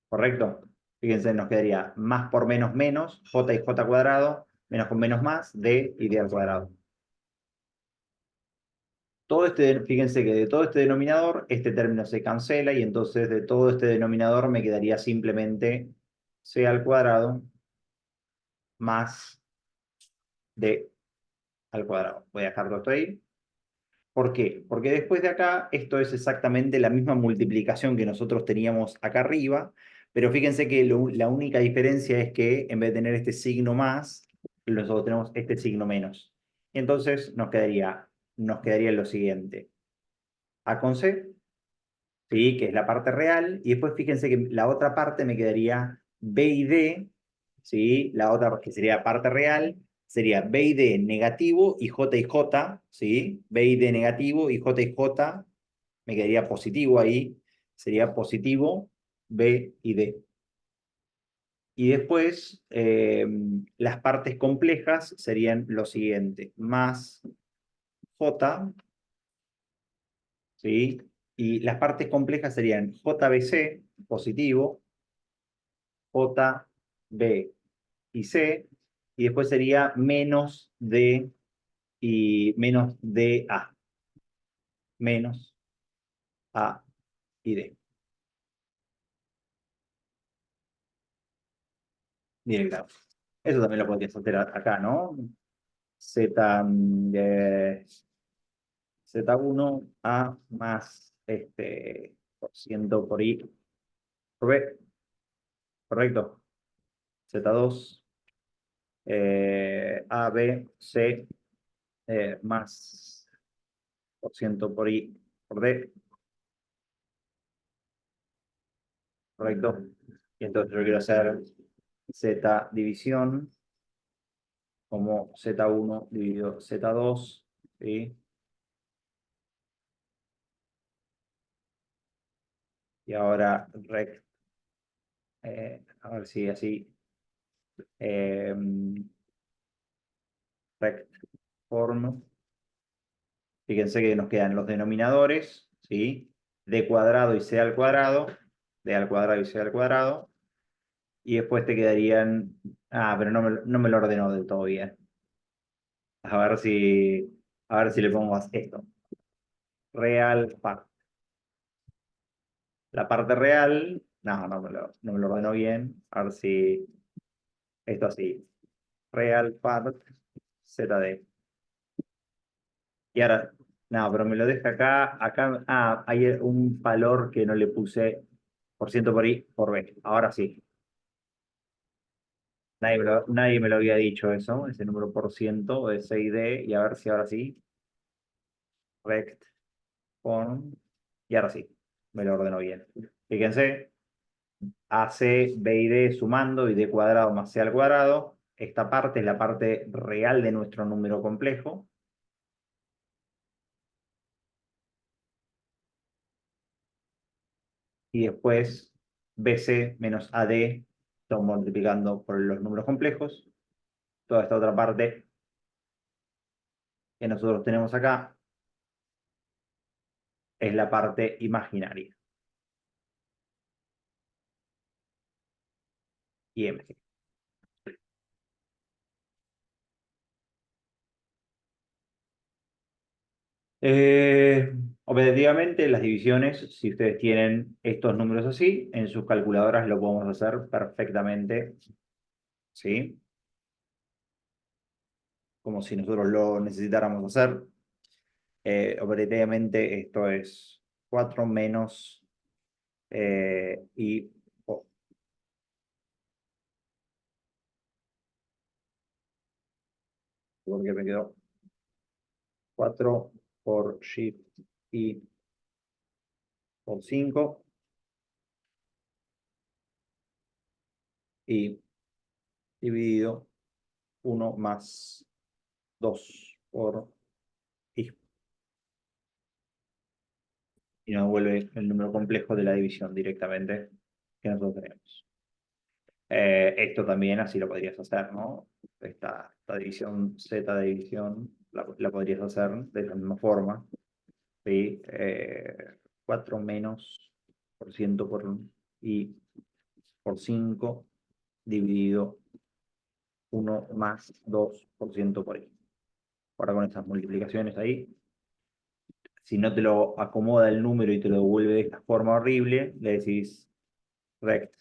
¿Correcto? Fíjense, nos quedaría más por menos menos, j y j cuadrado, menos con menos más, d y d al cuadrado. Fíjense que de todo este denominador, este término se cancela, y entonces de todo este denominador me quedaría simplemente c al cuadrado más d al cuadrado. Voy a dejar todo esto ahí. ¿Por qué? Porque después de acá, esto es exactamente la misma multiplicación que nosotros teníamos acá arriba, pero fíjense que la única diferencia es que en vez de tener este signo más, nosotros tenemos este signo menos. Entonces nos quedaría lo siguiente. A con C, ¿sí? Que es la parte real, y después fíjense que la otra parte me quedaría B y D, ¿sí? La otra que sería parte real, sería B y D negativo y J y J, ¿sí? B y D negativo y J y J, me quedaría positivo ahí, sería positivo B y D. Y después, las partes complejas serían lo siguiente, más J, ¿sí? Y las partes complejas serían JBC, positivo, J, B y C, y después sería menos D y menos DA. Menos A y D. Bien, claro. Eso también lo podrías hacer acá, ¿no? Z, Z1 A más por ciento por I por B. Correcto. Z2 A, B, C más por ciento por I por D. Correcto. Y entonces yo quiero hacer Z división como Z1 dividido Z2, ¿sí? Y ahora rect, a ver si así, rect form. Fíjense que nos quedan los denominadores, ¿sí? D cuadrado y C al cuadrado, D al cuadrado y C al cuadrado. Y después te quedarían, pero no me lo ordenó del todo bien. A ver si le pongo esto. Real part. La parte real, no me lo ordenó bien. A ver si esto así. Real part ZD. Y ahora, no, pero me lo deja acá. Acá, hay un valor que no le puse por ciento por I por B. Ahora sí. Nadie me lo había dicho eso, ese número por ciento de C y D. Y a ver si ahora sí. Rect form. Y ahora sí, me lo ordenó bien. Fíjense, AC, B y D sumando y D cuadrado más C al cuadrado. Esta parte es la parte real de nuestro número complejo. Y después BC menos AD, estamos multiplicando por los números complejos. Toda esta otra parte que nosotros tenemos acá es la parte imaginaria. IMG. Objetivamente, las divisiones, si ustedes tienen estos números así, en sus calculadoras lo podemos hacer perfectamente, ¿sí? Como si nosotros lo necesitáramos hacer. Operativamente esto es 4 menos y porque me quedó 4 por shift y por 5 y dividido 1 más 2 por i. Y nos devuelve el número complejo de la división directamente que nosotros tenemos. Esto también así lo podrías hacer, ¿no? Esta división, Z de división, la podrías hacer de la misma forma. ¿Sí? 4 menos por ciento por i por 5 dividido 1 más 2 por ciento por i. Ahora con estas multiplicaciones ahí, si no te lo acomoda el número y te lo devuelve de esta forma horrible, le decís rect,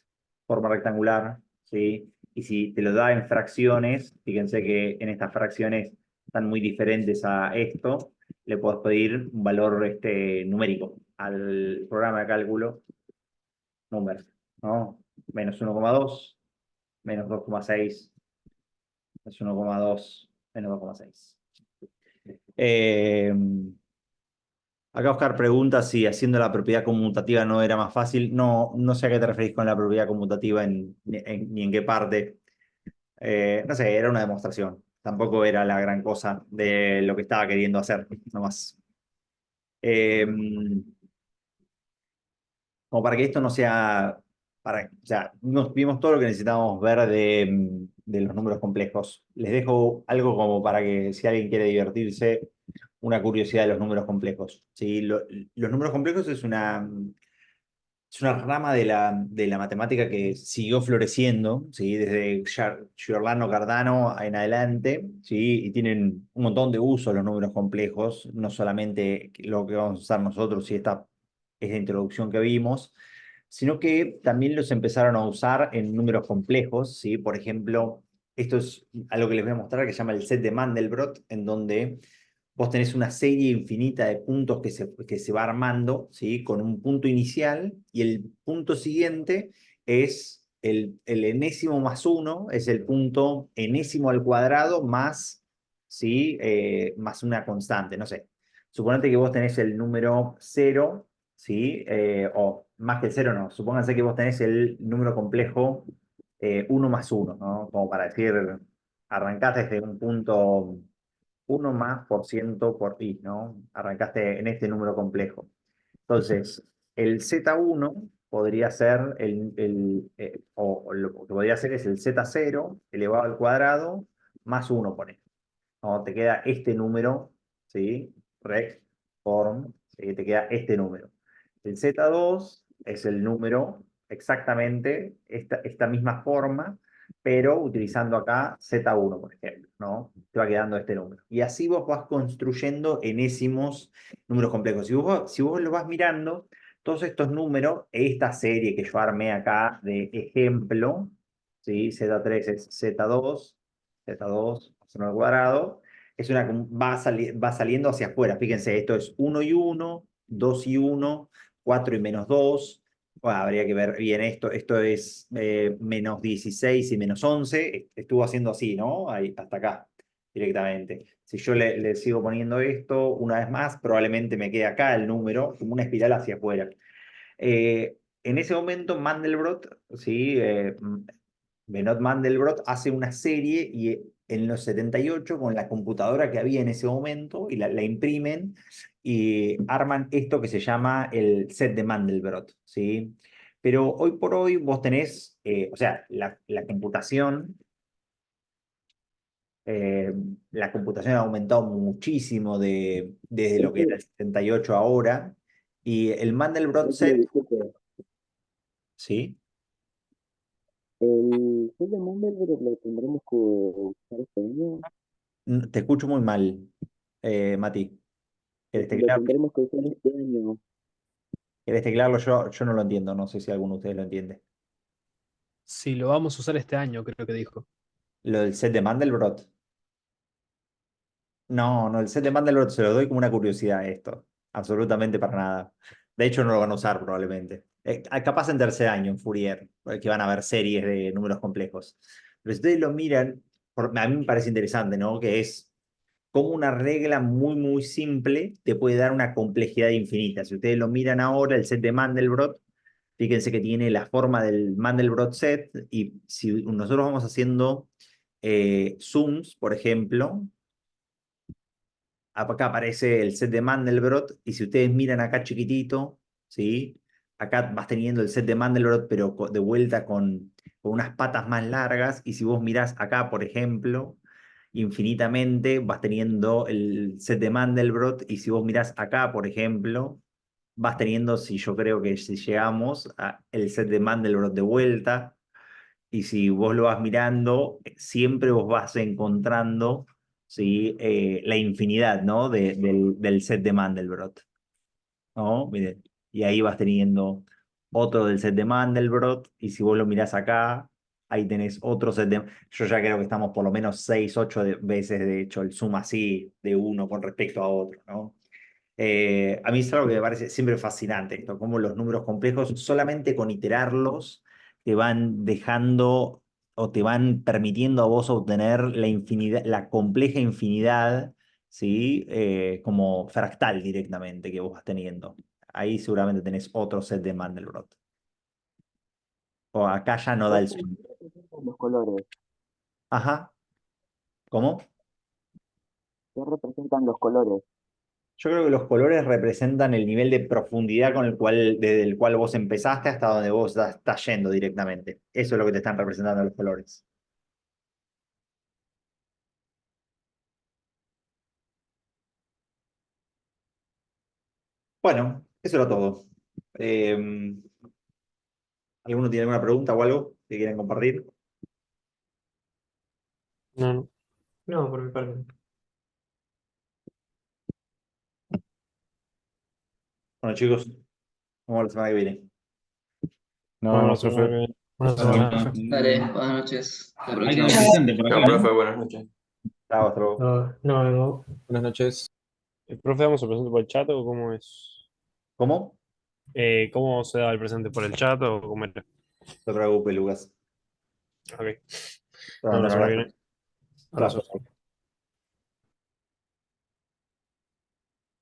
forma rectangular, ¿sí? Y si te lo da en fracciones, fíjense que en estas fracciones están muy diferentes a esto, le puedes pedir un valor numérico al programa de cálculo, número, ¿no? Menos 1,2, menos 2,6, menos 1,2, menos 2,6. Acá Oscar pregunta si haciendo la propiedad conmutativa no era más fácil. No, no sé a qué te referís con la propiedad conmutativa ni en qué parte. No sé, era una demostración. Tampoco era la gran cosa de lo que estaba queriendo hacer, nomás. Eh, Como para que esto no sea, o sea, vimos todo lo que necesitábamos ver de los números complejos. Les dejo algo como para que si alguien quiere divertirse, una curiosidad de los números complejos. ¿Sí? Los números complejos es una rama de la matemática que siguió floreciendo, ¿sí? Desde Giordano Cardano en adelante, ¿sí? Y tienen un montón de usos los números complejos, no solamente lo que vamos a usar nosotros y esta es la introducción que vimos, sino que también los empezaron a usar en números complejos, ¿sí? Por ejemplo, esto es algo que les voy a mostrar que se llama el set de Mandelbrot, en donde vos tenés una serie infinita de puntos que se va armando, ¿sí? Con un punto inicial, y el punto siguiente es el enésimo más uno, es el punto enésimo al cuadrado más, ¿sí? Más una constante, no sé. Suponete que vos tenés el número 0, ¿sí? O más que el 0 no, supónganse que vos tenés el número complejo 1 más 1, ¿no? Como para decir, arrancaste desde un punto 1 más por ciento por i, ¿no? Arrancaste en este número complejo. Entonces, el Z1 podría ser, o lo que podría ser es el Z0 elevado al cuadrado más 1, pone. ¿No? Te queda este número, ¿sí? Rect, form, ¿sí? Te queda este número. El Z2 es el número exactamente esta misma forma, pero utilizando acá Z1, por ejemplo, ¿no? Te va quedando este número. Y así vos vas construyendo enésimos números complejos. Si vos lo vas mirando, todos estos números, esta serie que yo armé acá de ejemplo, ¿sí? Z3 es Z2, Z2, al cuadrado, va saliendo hacia afuera. Fíjense, esto es 1 y 1, 2 y 1, 4 y menos 2. Bueno, habría que ver bien esto. Esto es menos 16 y menos 11. Estuvo haciendo así, ¿no? Ahí, hasta acá, directamente. Si yo le sigo poniendo esto una vez más, probablemente me quede acá el número, como una espiral hacia afuera. En ese momento, Mandelbrot, ¿sí? Benoit Mandelbrot hace una serie y en los 78, con la computadora que había en ese momento, y la imprimen y arman esto que se llama el set de Mandelbrot, ¿sí? Pero hoy por hoy vos tenés, o sea, la computación ha aumentado muchísimo desde lo que era el 78 ahora, y el Mandelbrot set, Disculpe, ¿sí? el set de Mandelbrot lo tendremos que usar este año. Te escucho muy mal, Mati. ¿Querés Lo teclear? tendremos que usar este año. ¿Querés teclearlo? Yo no lo entiendo, no sé si alguno de ustedes lo entiende. Si lo vamos a usar este año, creo que dijo. Lo del set de Mandelbrot. No, no, el set de Mandelbrot se lo doy como una curiosidad a esto. Absolutamente para nada. De hecho, no lo van a usar probablemente. Capaz en tercer año, en Fourier, que van a haber series de números complejos. Pero si ustedes lo miran, a mí me parece interesante, ¿no? Que es como una regla muy, muy simple te puede dar una complejidad infinita. Si ustedes lo miran ahora, el set de Mandelbrot, fíjense que tiene la forma del Mandelbrot set, y si nosotros vamos haciendo zooms, por ejemplo, acá aparece el set de Mandelbrot, y si ustedes miran acá chiquitito, ¿sí? Acá vas teniendo el set de Mandelbrot, pero de vuelta con unas patas más largas, y si vos mirás acá, por ejemplo, infinitamente, vas teniendo el set de Mandelbrot, y si vos mirás acá, por ejemplo, vas teniendo, si yo creo que si llegamos a el set de Mandelbrot de vuelta, y si vos lo vas mirando, siempre vos vas encontrando, ¿sí? La infinidad, ¿no? Del set de Mandelbrot, ¿no? Miren, y ahí vas teniendo otro del set de Mandelbrot, y si vos lo mirás acá, ahí tenés otro set de... Yo ya creo que estamos por lo menos 6, 8 veces, de hecho, el zoom así de uno con respecto a otro, ¿no? A mí es algo que me parece siempre fascinante, esto, cómo los números complejos, solamente con iterarlos, te van dejando o te van permitiendo a vos obtener la infinidad, la compleja infinidad, ¿sí? Como fractal directamente que vos vas teniendo. Ahí seguramente tenés otro set de Mandelbrot. O acá ya no da el sueño. Los colores. Ajá. ¿Cómo? ¿Qué representan los colores? Yo creo que los colores representan el nivel de profundidad con el cual, desde el cual vos empezaste hasta donde vos estás yendo directamente. Eso es lo que te están representando los colores. Bueno, eso era todo. ¿Alguno tiene alguna pregunta o algo que quieran compartir? No, no. No, por mi parte. Bueno, chicos, nos vemos la semana que viene. Bueno, profe. Buenas Bueno, noches. Dale, buenas noches. Hasta la hay que próxima. tener presente por Chao, acá, profe, ¿no? buenas noches. Chao, hasta luego. No, vengo. Buenas noches. ¿El profe damos el presente por el chat o cómo es? ¿Cómo? ¿Cómo se da el presente por el chat o cómo era? No te preocupes, Lucas. Ok. Te No, mando la un semana que abrazo. viene. Abrazo.